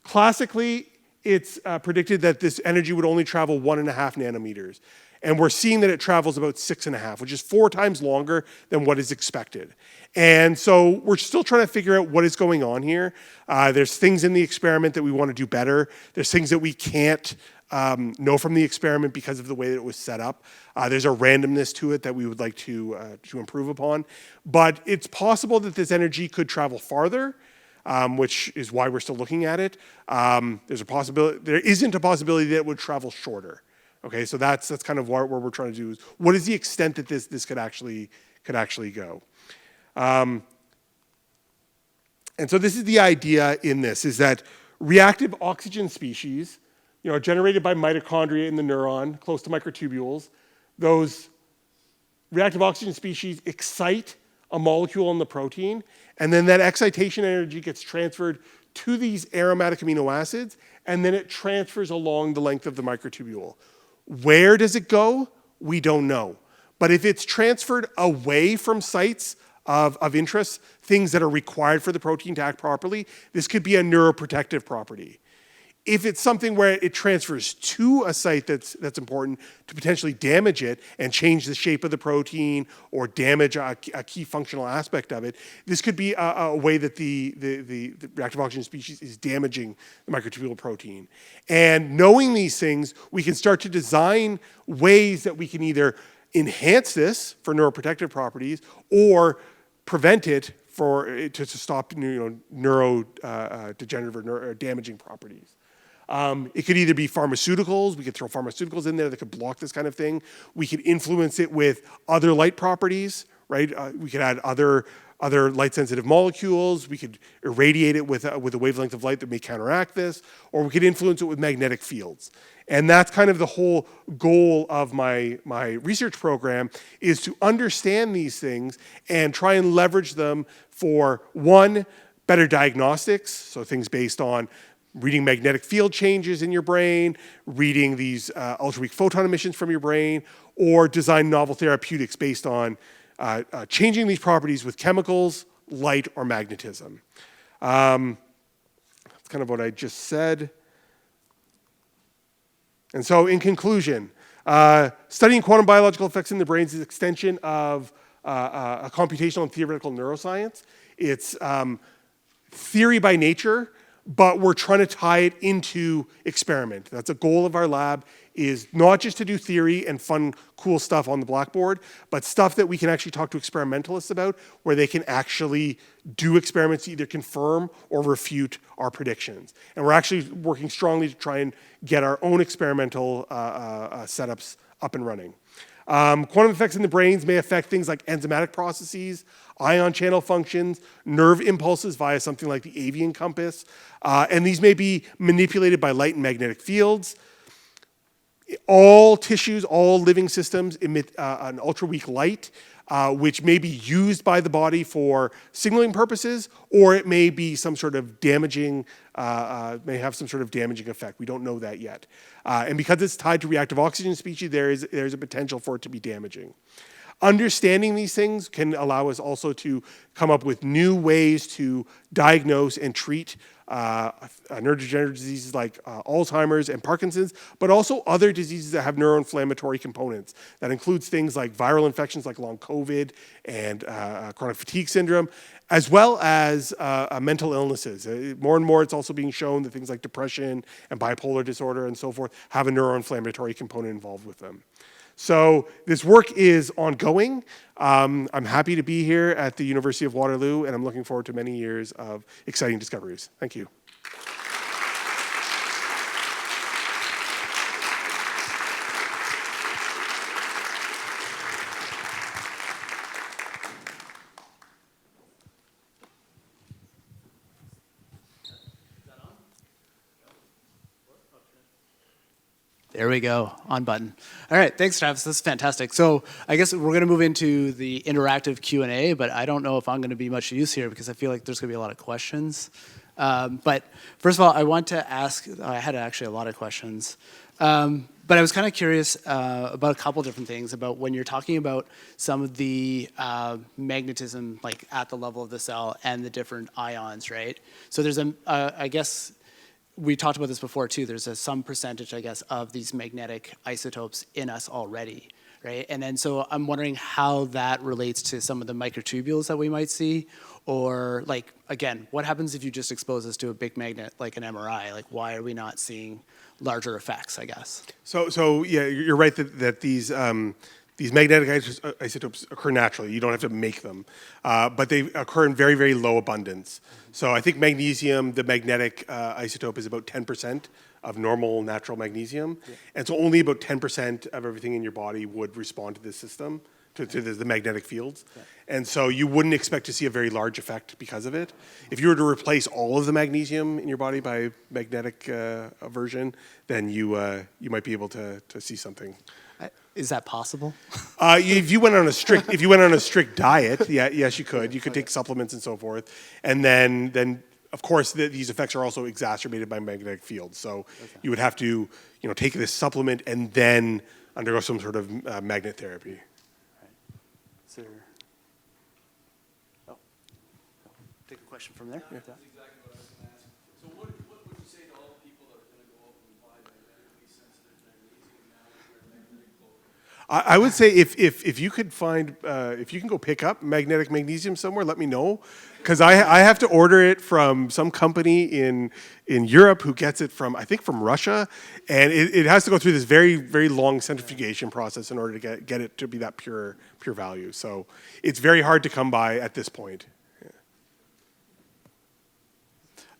Classically, it's predicted that this energy would only travel 1.5 nanometers. And we're seeing that it travels about 6.5, which is 4 times longer than what is expected. And so we're still trying to figure out what is going on here. There's things in the experiment that we want to do better. There's things that we can't know from the experiment because of the way that it was set up. There's a randomness to it that we would like to improve upon. But it's possible that this energy could travel farther, which is why we're still looking at it. There's a possibility. There isn't a possibility that it would travel shorter. Okay, so that's kind of what we're trying to do. Is what is the extent that this could actually go? And so this is the idea in this, is that reactive oxygen species, are generated by mitochondria in the neuron, close to microtubules. Those reactive oxygen species excite a molecule in the protein, and then that excitation energy gets transferred to these aromatic amino acids, and then it transfers along the length of the microtubule. Where does it go? We don't know. But if it's transferred away from sites of interest, things that are required for the protein to act properly, this could be a neuroprotective property. If it's something where it transfers to a site that's important to potentially damage it and change the shape of the protein or damage a key functional aspect of it, this could be a way that the reactive oxygen species is damaging the microtubule protein. And knowing these things, we can start to design ways that we can either enhance this for neuroprotective properties or prevent it to stop neurodegenerative or damaging properties. It could either be pharmaceuticals. We could throw pharmaceuticals in there that could block this kind of thing. We could influence it with other light properties, right? We could add other light-sensitive molecules. We could irradiate it with a wavelength of light that may counteract this, or we could influence it with magnetic fields. And that's kind of the whole goal of my research program, is to understand these things and try and leverage them for, one, better diagnostics, so things based on reading magnetic field changes in your brain, reading these ultra-weak photon emissions from your brain, or design novel therapeutics based on changing these properties with chemicals, light, or magnetism. That's kind of what I just said. And so in conclusion, studying quantum biological effects in the brain is an extension of a computational and theoretical neuroscience. It's theory by nature, but we're trying to tie it into experiment. That's a goal of our lab, is not just to do theory and fun, cool stuff on the blackboard, but stuff that we can actually talk to experimentalists about, where they can actually do experiments to either confirm or refute our predictions. And we're actually working strongly to try and get our own experimental setups up and running. Quantum effects in the brains may affect things like enzymatic processes, ion channel functions, nerve impulses via something like the avian compass, and these may be manipulated by light and magnetic fields. All tissues, all living systems emit an ultra-weak light, which may be used by the body for signaling purposes, or it may be some sort of damaging, may have some sort of damaging effect. We don't know that yet. And because it's tied to reactive oxygen species, there's a potential for it to be damaging. Understanding these things can allow us also to come up with new ways to diagnose and treat neurodegenerative diseases like Alzheimer's and Parkinson's, but also other diseases that have neuroinflammatory components. That includes things like viral infections like long COVID and chronic fatigue syndrome, as well as mental illnesses. More and more, it's also being shown that things like depression and bipolar disorder and so forth have a neuroinflammatory component involved with them. So this work is ongoing. I'm happy to be here at the University of Waterloo, and I'm looking forward to many years of exciting discoveries. Thank you. There we go, on button. All right, thanks, Travis. This is fantastic. So I guess we're going to move into the interactive Q&A, but I don't know if I'm going to be much use here because I feel like there's going to be a lot of questions. But first of all, I want to ask, I had actually a lot of questions, but I was kind of curious about a couple different things about when you're talking about some of the magnetism, like at the level of the cell and the different ions, right? So there's I guess, we talked about this before too, there's some percentage, I guess, of these magnetic isotopes in us already, right? And then so I'm wondering how that relates to some of the microtubules that we might see, or like, again, what happens if you just expose us to a big magnet like an MRI? Like, why are we not seeing larger effects, I guess? So yeah, you're right that these magnetic isotopes occur naturally. You don't have to make them, but they occur in very, very low abundance. So I think magnesium, the magnetic isotope, is about 10% of normal natural magnesium. Yeah. And so only about 10% of everything in your body would respond to this system, to the magnetic fields. Yeah. And so you wouldn't expect to see a very large effect because of it. If you were to replace all of the magnesium in your body by magnetic aversion, then you might be able to see something. Is that possible? If you went on a strict diet, yes, you could. You could take supplements and so forth, and then of course these effects are also exacerbated by magnetic fields. So you would have to take this supplement and then undergo some sort of magnet therapy. Right. Is there... Oh, take a question from there. Yeah. That's exactly what I was going to ask. So what would you say to all the people that are going to go out and buy magnetically sensitive magnesium now that you're magnetic cloak? I would say if you could find, if you can go pick up magnetic magnesium somewhere, let me know. Because I have to order it from some company in Europe who gets it from, I think, from Russia. And it has to go through this very, very long centrifugation process in order to get it to be that pure value. So it's very hard to come by at this point. Yeah.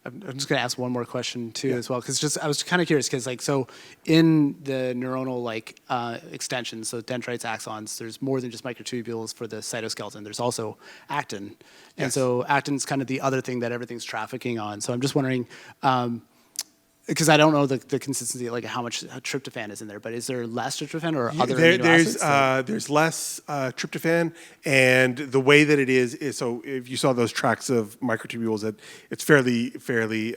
I'm just going to ask one more question too as well, because just I was kind of curious because so in the neuronal extensions, so dendrites, axons, there's more than just microtubules for the cytoskeleton. There's also actin, and so actin's kind of the other thing that everything's trafficking on. So I'm just wondering. Because I don't know the consistency, how much tryptophan is in there, but is there less tryptophan or other amino acids? There's less tryptophan, and the way that it is so if you saw those tracks of microtubules, that it's fairly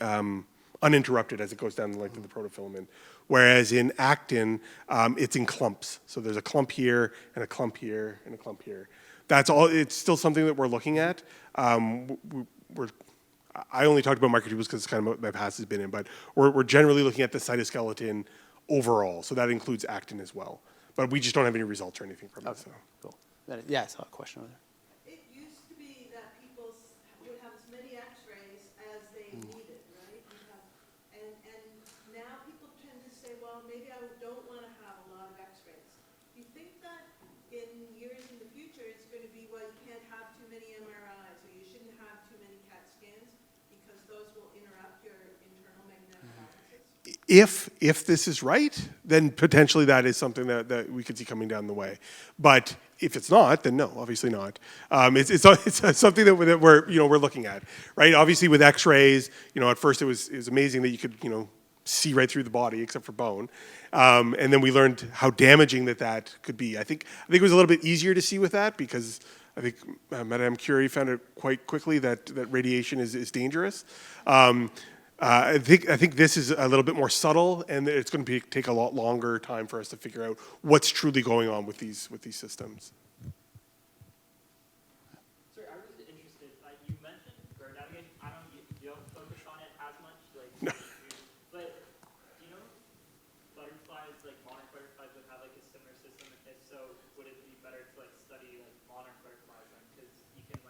uninterrupted as it goes down the length of the protofilament. Whereas in actin, it's in clumps. So there's a clump here, and a clump here, and a clump here. That's all. It's still something that we're looking at. I only talked about microtubules because it's kind of what my past has been in, but we're generally looking at the cytoskeleton overall, so that includes actin as well. But we just don't have any results or anything from it. So. Cool. Yeah, I saw a question over there. It used to be that people would have as many X-rays as they needed, right? And now people tend to say, well, maybe I don't want to have a lot of X-rays. Do you think that in years in the future it's going to be, well, you can't have too many MRIs, or you shouldn't have too many CAT scans because those will interrupt your internal magnetic balances? If this is right, then potentially that is something that we could see coming down the way. But if it's not, then no, obviously not. It's something that we're looking at, right? Obviously with X-rays, at first it was amazing that you could see right through the body except for bone, and then we learned how damaging that could be. I think it was a little bit easier to see with that because I think Madame Curie found it quite quickly that radiation is dangerous. I think this is a little bit more subtle, and it's going to take a lot longer time for us to figure out what's truly going on with these systems. Sorry, I was interested. You mentioned bird navigation. You don't focus on it as much, No. But butterflies, monarch butterflies, would have a similar system. If so, would it be better to study monarch butterflies because you can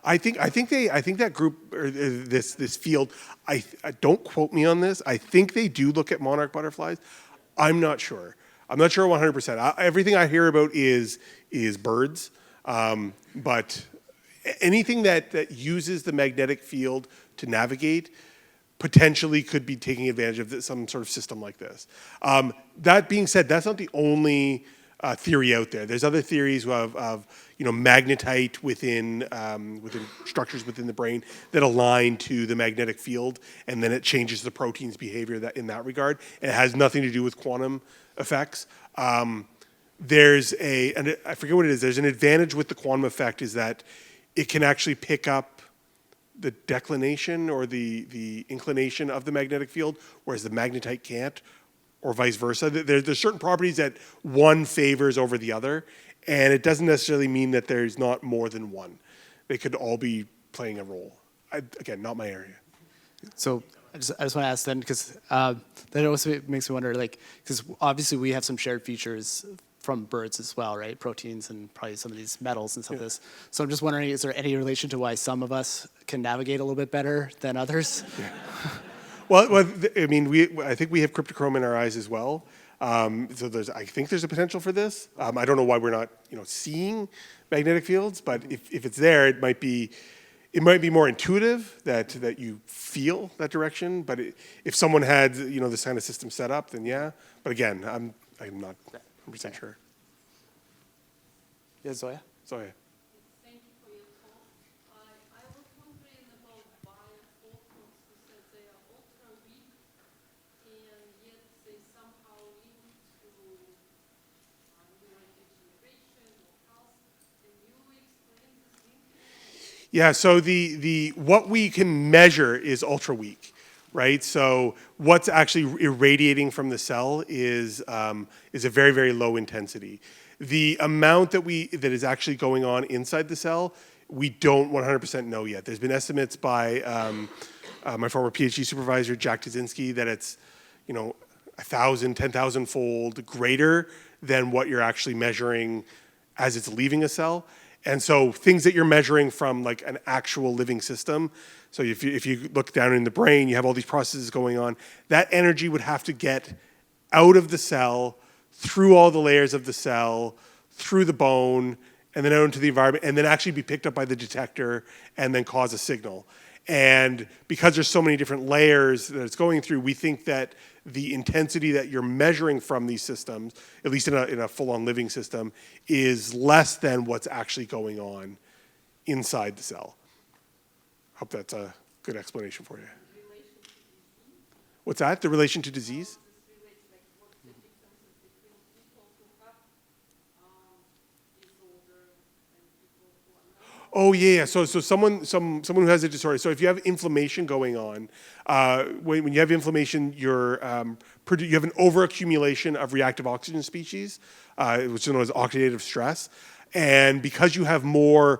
I think that group or this field. I don't quote me on this. I think they do look at monarch butterflies. I'm not sure. I'm not sure 100%. Everything I hear about is birds, but anything that uses the magnetic field to navigate potentially could be taking advantage of some sort of system like this. That being said, that's not the only theory out there. There's other theories of magnetite within structures within the brain that align to the magnetic field, and then it changes the protein's behavior in that regard. And it has nothing to do with quantum effects. There's and I forget what it is. There's an advantage with the quantum effect is that it can actually pick up the declination or the inclination of the magnetic field, whereas the magnetite can't, or vice versa. There's certain properties that one favors over the other, and it doesn't necessarily mean that there's not more than one. They could all be playing a role. Again, not my area. So I just want to ask then, because that also makes me wonder, because obviously we have some shared features from birds as well, right? Proteins and probably some of these metals and stuff like this. So I'm just wondering, is there any relation to why some of us can navigate a little bit better than others? Yeah. Well, I think we have cryptochrome in our eyes as well. So I think there's a potential for this. I don't know why we're not, seeing magnetic fields, but if it's there, it might be more intuitive that you feel that direction. But if someone had, this kind of system set up, then yeah. But again, I'm not 100% sure. Yeah, Zoya? Zoya. Thank you for your talk. I was wondering about biophotons. You said they are ultra weak, and yet they somehow link to neurodegeneration or health. Can you explain this link? Yeah, so the what we can measure is ultra weak, right? So what's actually irradiating from the cell is a very, very low intensity. The amount that is actually going on inside the cell, we don't 100% know yet. There's been estimates by my former PhD supervisor, Jack Tazinski, that it's 1,000, 10,000-fold greater than what you're actually measuring as it's leaving a cell. And so things that you're measuring from an actual living system, so if you look down in the brain, you have all these processes going on, that energy would have to get out of the cell, through all the layers of the cell, through the bone, and then out into the environment, and then actually be picked up by the detector and then cause a signal. And because there's so many different layers that it's going through, we think that the intensity that you're measuring from these systems, at least in a full-on living system, is less than what's actually going on inside the cell. Hope that's a good explanation for you. What's that? The relation to disease? Oh yeah. So someone who has a disorder. So if you have inflammation going on, when you have inflammation, you have an overaccumulation of reactive oxygen species, which is known as oxidative stress, and because you have more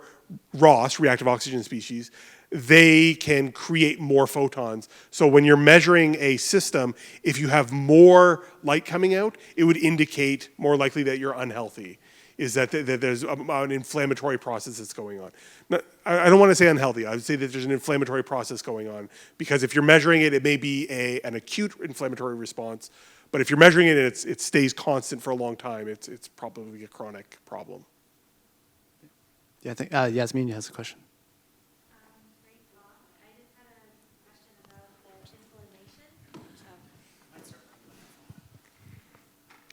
ROS, reactive oxygen species, they can create more photons. So when you're measuring a system, if you have more light coming out, it would indicate more likely that you're unhealthy. Is that there's an inflammatory process that's going on. I don't want to say unhealthy. I would say that there's an inflammatory process going on, because if you're measuring it, it may be an acute inflammatory response, but if you're measuring it and it stays constant for a long time, it's probably a chronic problem. Yeah, I think Yasmin has a question. Great talk. I just had a question about the inflammation.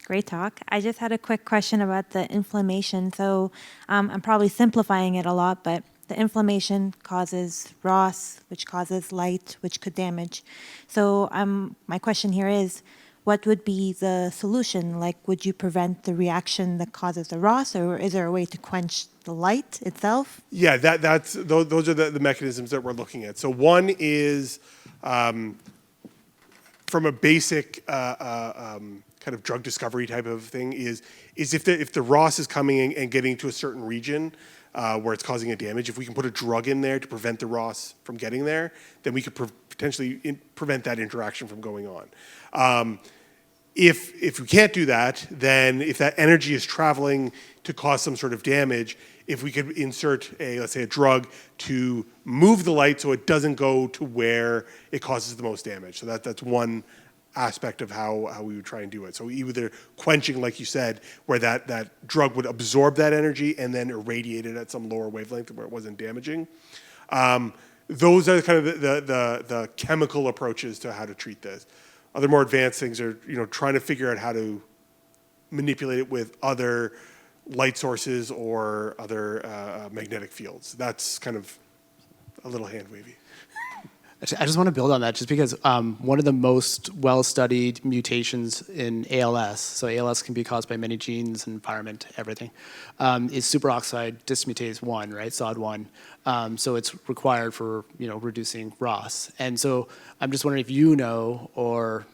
Great talk. I just had a quick question about the inflammation. So I'm probably simplifying it a lot, but the inflammation causes ROS, which causes light, which could damage. So my question here is, what would be the solution? Like, would you prevent the reaction that causes the ROS, or is there a way to quench the light itself? Yeah, those are the mechanisms that we're looking at. So one is from a basic kind of drug discovery type of thing is if the ROS is coming in and getting to a certain region where it's causing a damage, if we can put a drug in there to prevent the ROS from getting there, then we could potentially prevent that interaction from going on. If we can't do that, then if that energy is traveling to cause some sort of damage, if we could insert let's say a drug to move the light so it doesn't go to where it causes the most damage. So that's one aspect of how we would try and do it. So either quenching, like you said, where that drug would absorb that energy and then irradiate it at some lower wavelength where it wasn't damaging. Those are kind of the chemical approaches to how to treat this. Other more advanced things are trying to figure out how to manipulate it with other light sources or other magnetic fields. That's kind of a little hand wavy. I just want to build on that, just because one of the most well-studied mutations in ALS, so ALS can be caused by many genes, environment, everything, is superoxide dismutase 1, right, SOD1. So it's required for reducing ROS. And so I'm just wondering if you know, or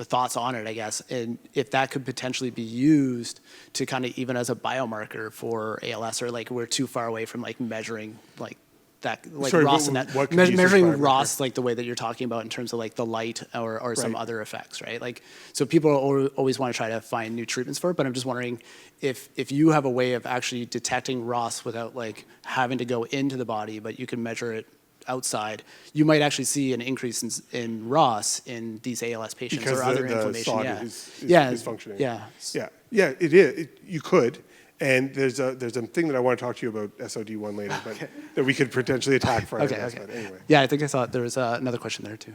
thoughts on it, I guess, and if that could potentially be used to kind of even as a biomarker for ALS, or like we're too far away from like measuring like that, like Sorry, ROS and that, what could you use as measuring biomarker? ROS like the way that you're talking about in terms of like the light or some Right. other effects, right? Like, so people always want to try to find new treatments for it, but I'm just wondering if you have a way of actually detecting ROS without like having to go into the body, but you can measure it outside, you might actually see an increase in ROS in these ALS patients Because or other the inflammation. SOD Yeah, is functioning. Yeah. Yeah, it is. You could. And there's a thing that I want to talk to you about SOD1 later, but that we could potentially attack for. Okay. But anyway. Yeah, I think I saw there was another question there too.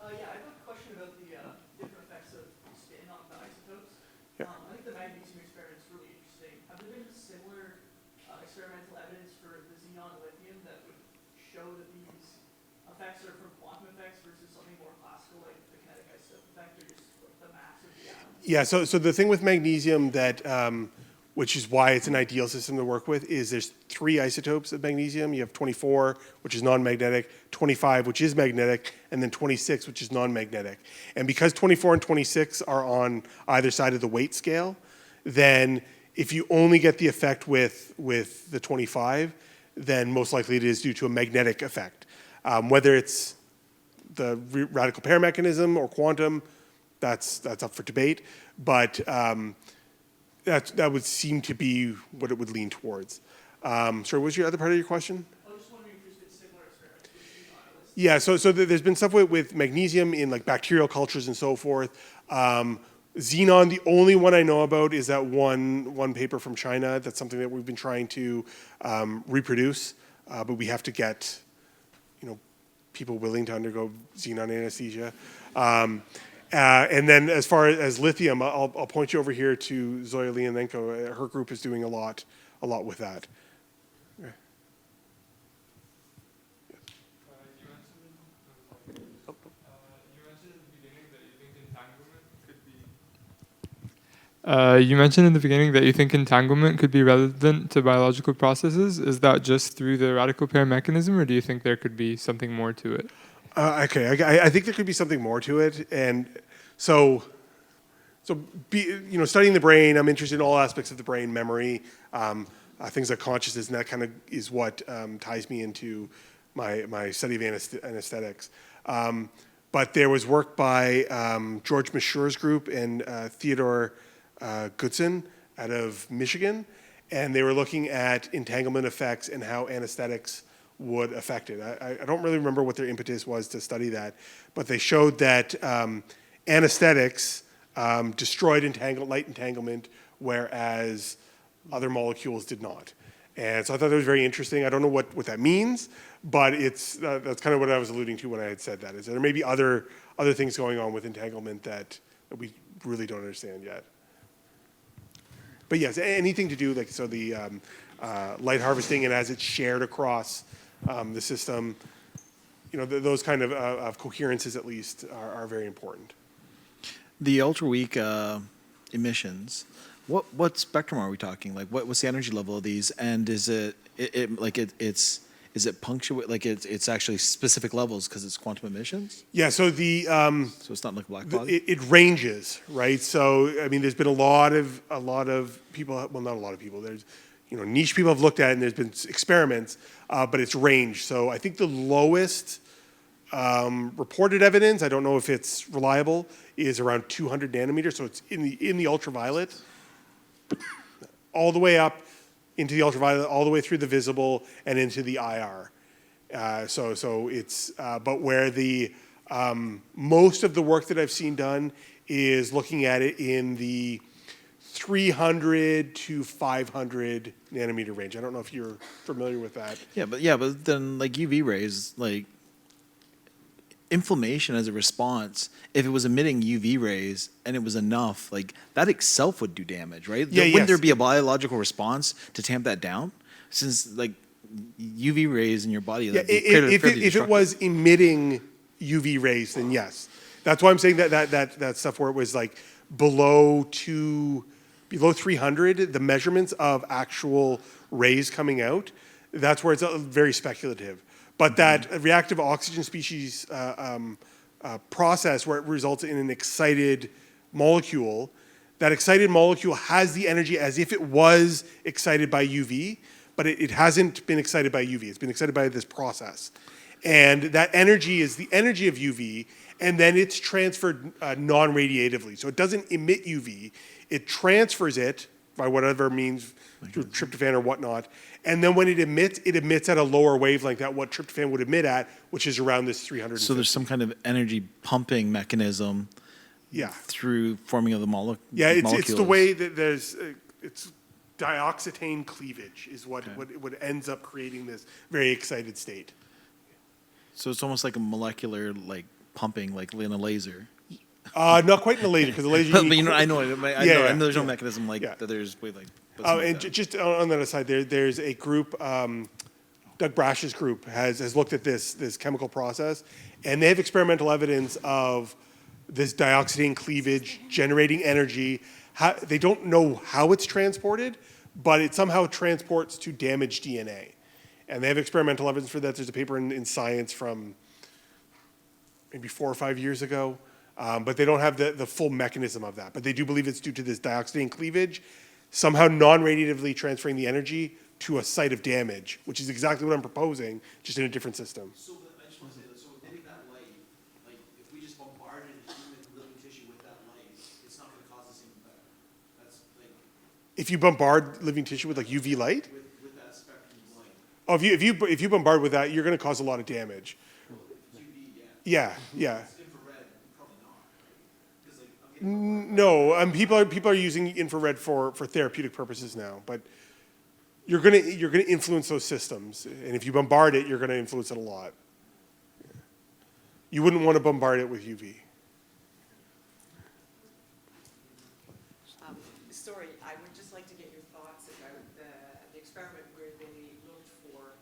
Yeah, I have a question about the different effects of spin on the isotopes. Yeah. I think the magnesium experiment is really interesting. Have there been similar experimental evidence for the xenon and lithium that would show that these effects are from quantum effects versus something more classical like the kinetic isotope effect, or just the mass of the atom? Yeah, so the thing with magnesium that, which is why it's an ideal system to work with, is there's 3 isotopes of magnesium. You have 24, which is non-magnetic, 25, which is magnetic, and then 26, which is non-magnetic. And because 24 and 26 are on either side of the weight scale, then if you only get the effect with the 25, then most likely it is due to a magnetic effect. Whether it's the radical pair mechanism or quantum, that's up for debate, but that would seem to be what it would lean towards. Sorry, what was your other part of your question? I was just wondering if there's been similar experiments with xenon. Yeah, so there's been stuff with magnesium in like bacterial cultures and so forth. Xenon, the only one I know about is that one paper from China. That's something that we've been trying to reproduce, but we have to get people willing to undergo xenon anesthesia. And then as far as lithium, I'll point you over here to Zoya Leonenko. Her group is doing a lot with that. You mentioned in the beginning that you think entanglement could be relevant to biological processes. Is that just through the radical pair mechanism, or do you think there could be something more to it? Okay, I think there could be something more to it, and studying the brain, I'm interested in all aspects of the brain, memory, things like consciousness, and that kind of is what ties me into my study of anesthetics. But there was work by George Mashur's group and Theodore Goodson out of Michigan, and they were looking at entanglement effects and how anesthetics would affect it. I don't really remember what their impetus was to study that, but they showed that anesthetics destroyed light entanglement, whereas other molecules did not. And so I thought that was very interesting. I don't know what that means, but that's kind of what I was alluding to when I had said that, is that there may be other things going on with entanglement that we really don't understand yet. But yes, anything to do, the light harvesting and as it's shared across the system, those kind of coherences at least are very important. The ultra weak emissions. What spectrum are we talking? Like, what's the energy level of these? And is is it punctuate? Like, it's actually specific levels because it's quantum emissions? Yeah. So so it's not like a black body. It ranges, right? So I mean, there's been a lot of people. Well, not a lot of people. There's niche people have looked at it, and there's been experiments, but it's ranged. So I think the lowest reported evidence, I don't know if it's reliable, is around 200 nanometers. So it's in the ultraviolet, all the way up into the ultraviolet, all the way through the visible and into the IR. So it's but where the most of the work that I've seen done is looking at it in the 300 to 500 nanometer range. I don't know if you're familiar with that. But then like UV rays, like inflammation as a response, if it was emitting UV rays and it was enough, like that itself would do damage, right? Wouldn't there be a biological response to tamp that down? Since like UV rays in your body, if it was emitting UV rays, then yes. That's why I'm saying that stuff where it was like below 300, the measurements of actual rays coming out, that's where it's very speculative. But that reactive oxygen species process where it results in an excited molecule, that excited molecule has the energy as if it was excited by UV, but it hasn't been excited by UV. It's been excited by this process. And that energy is the energy of UV, and then it's transferred non-radiatively. So it doesn't emit UV. It transfers it by whatever means, through tryptophan or whatnot. And then when it emits at a lower wavelength at what tryptophan would emit at, which is around this 300. So there's some kind of energy pumping mechanism through forming of the molecules. Yeah, it's the way that it's dioxetane cleavage is what ends up creating this very excited state. So it's almost like a molecular like pumping, like in a laser. Not quite in a laser, because the laser. But I know there's no mechanism like that. There's wavelength. Just on that aside, there's a group. Doug Brash's group has looked at this chemical process, and they have experimental evidence of this dioxetane cleavage generating energy. They don't know how it's transported, but it somehow transports to damaged DNA, and they have experimental evidence for that. There's a paper in Science from maybe 4 or 5 years ago. But they don't have the full mechanism of that. But they do believe it's due to this dioxetane cleavage, somehow non-radiatively transferring the energy to a site of damage, which is exactly what I'm proposing, just in a different system. So I just want to say that, so emitting that light, like if we just bombarded a human living tissue with that light, it's not going to cause the same effect. That's like... If you bombard living tissue with like UV light? With that spectrum of light. Oh, if you bombard with that, you're going to cause a lot of damage. UV, Yeah. Infrared, probably not. Because like, No, people are using infrared for therapeutic purposes now, but you're gonna influence those systems, and if you bombard it, you're gonna influence it a lot. you wouldn't want to bombard it with UV. Sorry, I would just like to get your thoughts about the experiment where they looked for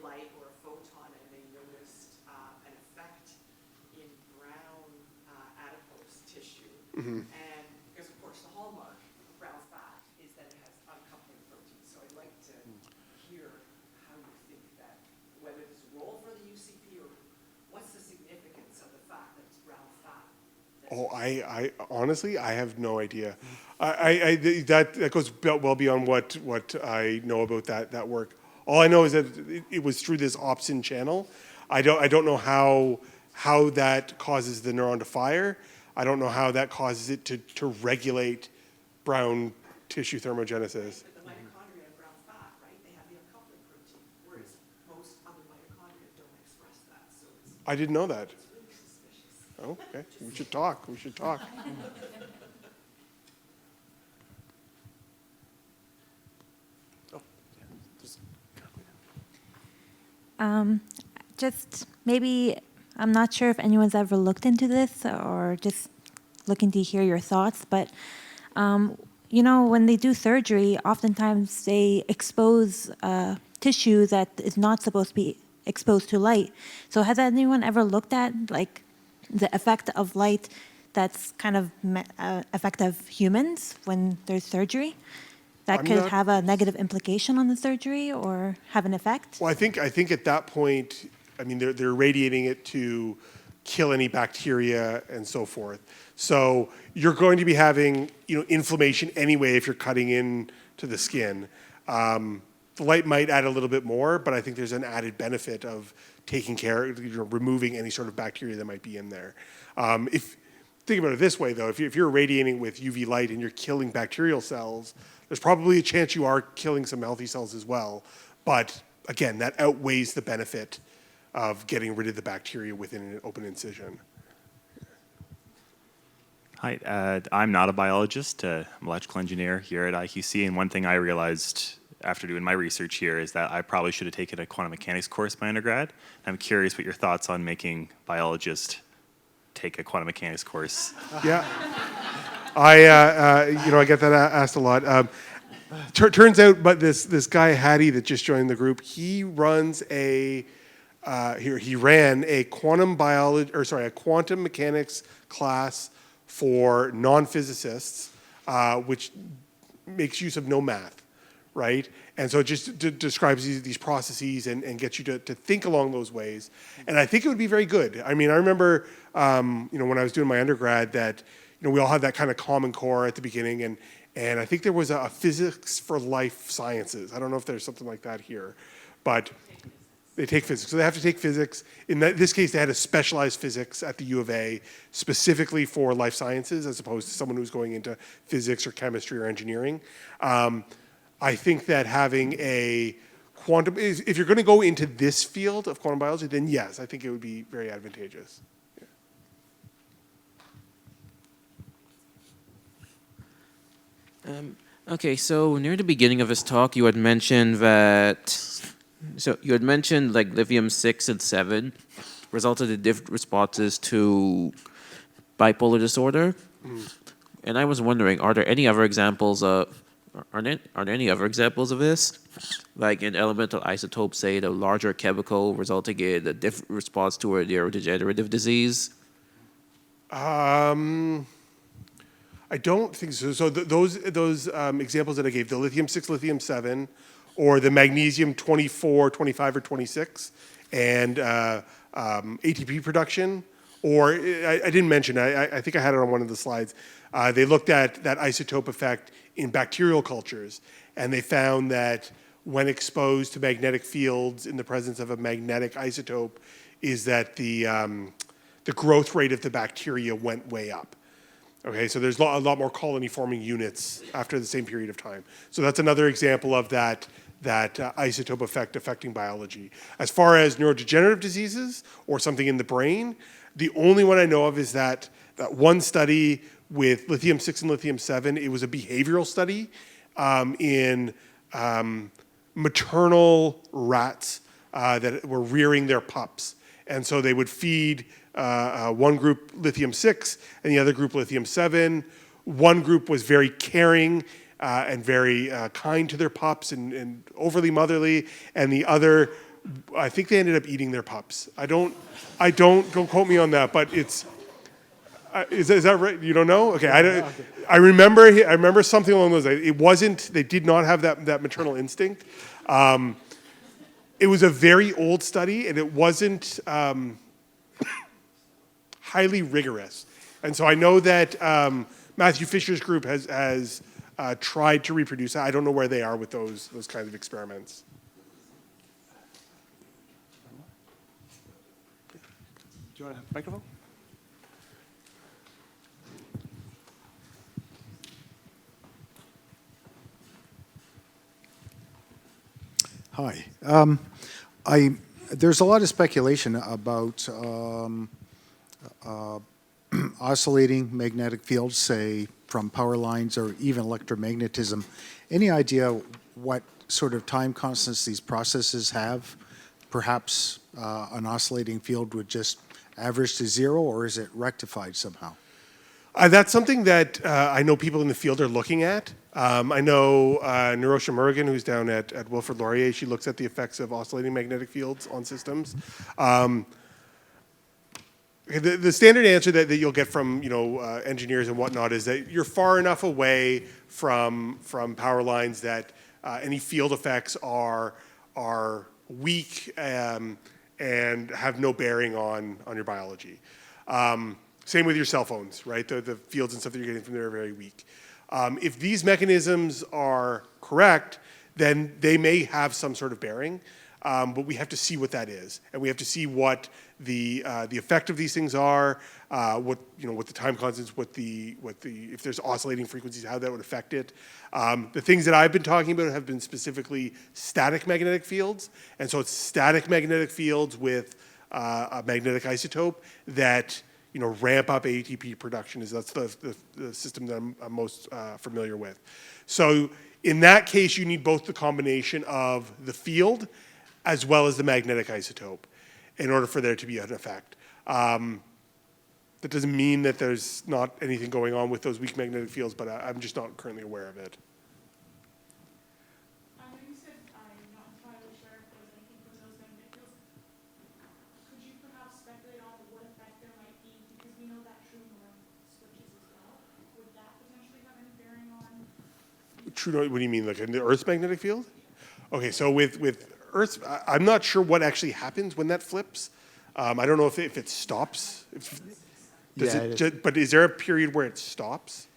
light or a photon and they noticed an effect in brown adipose tissue. And because, of course, the hallmark of brown fat is that it has uncoupling protein. So I'd like to hear how you think that, whether there's a role for the UCP or what's the significance of the fact that it's brown fat. Oh, I honestly, I have no idea. That goes well beyond what I know about that work. All I know is that it was through this opsin channel. I don't know how that causes the neuron to fire. I don't know how that causes it to regulate brown tissue thermogenesis. But the mitochondria are brown fat, right? They have the uncoupling protein, whereas most other mitochondria don't express that. So it's I didn't know that. really suspicious. Oh, okay, we should talk. We should talk. Just maybe, I'm not sure if anyone's ever looked into this or just looking to hear your thoughts, but when they do surgery, oftentimes they expose tissue that is not supposed to be exposed to light. So has anyone ever looked at like the effect of light that's kind of effect of humans when there's surgery? That could have a negative implication on the surgery or have an effect? Well, I think at that point, I mean, they're radiating it to kill any bacteria and so forth. So you're going to be having inflammation anyway if you're cutting into the skin. The light might add a little bit more, but I think there's an added benefit of taking care, removing any sort of bacteria that might be in there. Think about it this way, though. If you're irradiating with UV light and you're killing bacterial cells, there's probably a chance you are killing some healthy cells as well. But again, that outweighs the benefit of getting rid of the bacteria within an open incision. Hi, I'm not a biologist. I'm an electrical engineer here at IQC, and one thing I realized after doing my research here is that I probably should have taken a quantum mechanics course in my undergrad. I'm curious what your thoughts on making biologists take a quantum mechanics course. Yeah, I get that asked a lot. Turns out, but this guy Hattie that just joined the group, he runs he ran a quantum mechanics class for non-physicists, which makes use of no math, right? And so it just describes these processes and gets you to think along those ways. And I think it would be very good. I mean, I remember, when I was doing my undergrad that, we all had that kind of common core at the beginning, and I think there was a physics for life sciences. I don't know if there's something like that here, but they take physics. So they have to take physics. In this case, they had a specialized physics at the U of A specifically for life sciences as opposed to someone who's going into physics or chemistry or engineering. I think that having a quantum, if you're going to go into this field of quantum biology, then yes, I think it would be very advantageous. Okay, so near the beginning of this talk, you had mentioned that, like lithium 6 and 7 resulted in different responses to bipolar disorder. And I was wondering, are there any other examples of this? Like in elemental isotopes, say the larger chemical resulting in a different response to a neurodegenerative disease? I don't think so. So those examples that I gave, the lithium 6, lithium 7, or the magnesium 24, 25, or 26, and ATP production, or I didn't mention, I think I had it on one of the slides. They looked at that isotope effect in bacterial cultures, and they found that when exposed to magnetic fields in the presence of a magnetic isotope, is that the growth rate of the bacteria went way up. Okay, so there's a lot more colony-forming units after the same period of time. So that's another example of that isotope effect affecting biology. As far as neurodegenerative diseases or something in the brain, the only one I know of is that one study with lithium 6 and lithium 7. It was a behavioral study in maternal rats that were rearing their pups. And so they would feed one group lithium-6 and the other group lithium-7. One group was very caring and very kind to their pups and overly motherly, and the other, I think they ended up eating their pups. Don't quote me on that, but it's, is that right? You don't know? Okay, I remember something along those lines. It wasn't, they did not have that maternal instinct. It was a very old study, and it wasn't highly rigorous. And so I know that Matthew Fisher's group has tried to reproduce it. I don't know where they are with those kinds of experiments. Do you want a microphone? Hi. There's a lot of speculation about oscillating magnetic fields, say, from power lines or even electromagnetism. Any idea what sort of time constants these processes have? Perhaps an oscillating field would just average to zero, or is it rectified somehow? That's something that I know people in the field are looking at. I know Neurosha Murrigan, who's down at Wilfrid Laurier, she looks at the effects of oscillating magnetic fields on systems. The standard answer that you'll get from engineers and whatnot is that you're far enough away from power lines that any field effects are weak and have no bearing on your biology. Same with your cell phones, right? The fields and stuff that you're getting from there are very weak. If these mechanisms are correct, then they may have some sort of bearing, but we have to see what that is, and we have to see what the effect of these things are, what the time constants, if there's oscillating frequencies, how that would affect it. The things that I've been talking about have been specifically static magnetic fields, and so it's static magnetic fields with a magnetic isotope that ramp up ATP production. That's the system that I'm most familiar with. So in that case, you need both the combination of the field as well as the magnetic isotope in order for there to be an effect. That doesn't mean that there's not anything going on with those weak magnetic fields, but I'm just not currently aware of it. I know you said you're not entirely sure if there's anything for those magnetic fields. Could you perhaps speculate on what effect there might be? Because we know that true north switches as well. Would that potentially have any bearing on? True north, what do you mean, like in the Earth's magnetic field? Okay, so with Earth, I'm not sure what actually happens when that flips. I don't know if it stops. But is there a period where it stops?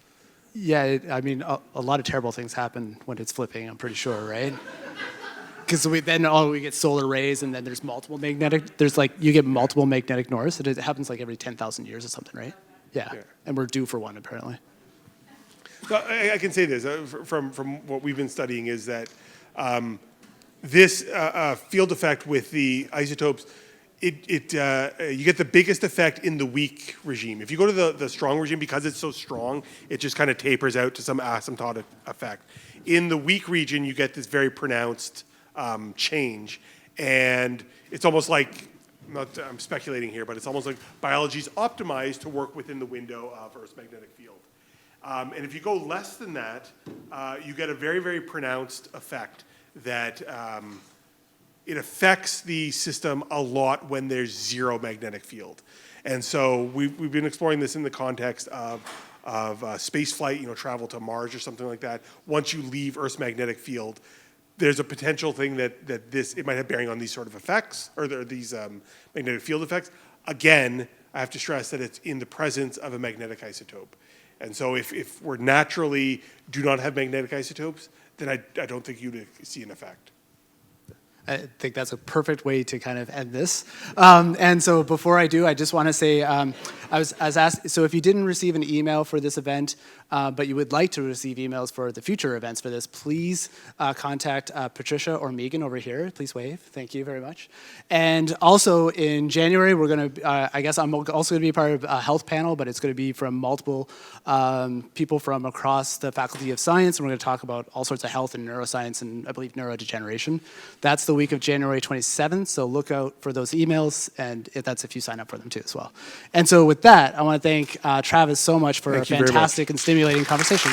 Yeah, I mean, a lot of terrible things happen when it's flipping, I'm pretty sure, right? Because we get solar rays, and then there's multiple magnetic, you get multiple magnetic norths, and it happens like every 10,000 years or something, right? Yeah, and we're due for one, apparently. So I can say this, from what we've been studying is that this field effect with the isotopes, you get the biggest effect in the weak regime. If you go to the strong regime, because it's so strong, it just kind of tapers out to some asymptotic effect. In the weak region, you get this very pronounced change, and it's almost like, I'm speculating here, but it's almost like biology's optimized to work within the window of Earth's magnetic field. And if you go less than that, you get a very, very pronounced effect that it affects the system a lot when there's zero magnetic field. And so we've been exploring this in the context of space flight, travel to Mars or something like that. Once you leave Earth's magnetic field, there's a potential thing that it might have bearing on these sort of effects, or these magnetic field effects. Again, I have to stress that it's in the presence of a magnetic isotope. And so if we're naturally do not have magnetic isotopes, then I don't think you'd see an effect. I think that's a perfect way to kind of end this. And so before I do, I just want to say, I was asked, so if you didn't receive an email for this event, but you would like to receive emails for the future events for this, please contact Patricia or Megan over here. Please wave. Thank you very much. And also in January, we're going to, I guess I'm also going to be a part of a health panel, but it's going to be from multiple people from across the Faculty of Science, and we're going to talk about all sorts of health and neuroscience and I believe neurodegeneration. That's the week of January 27th, so look out for those emails, and that's if you sign up for them too as well. And so with that, I want to thank Travis so much for a fantastic and stimulating conversation.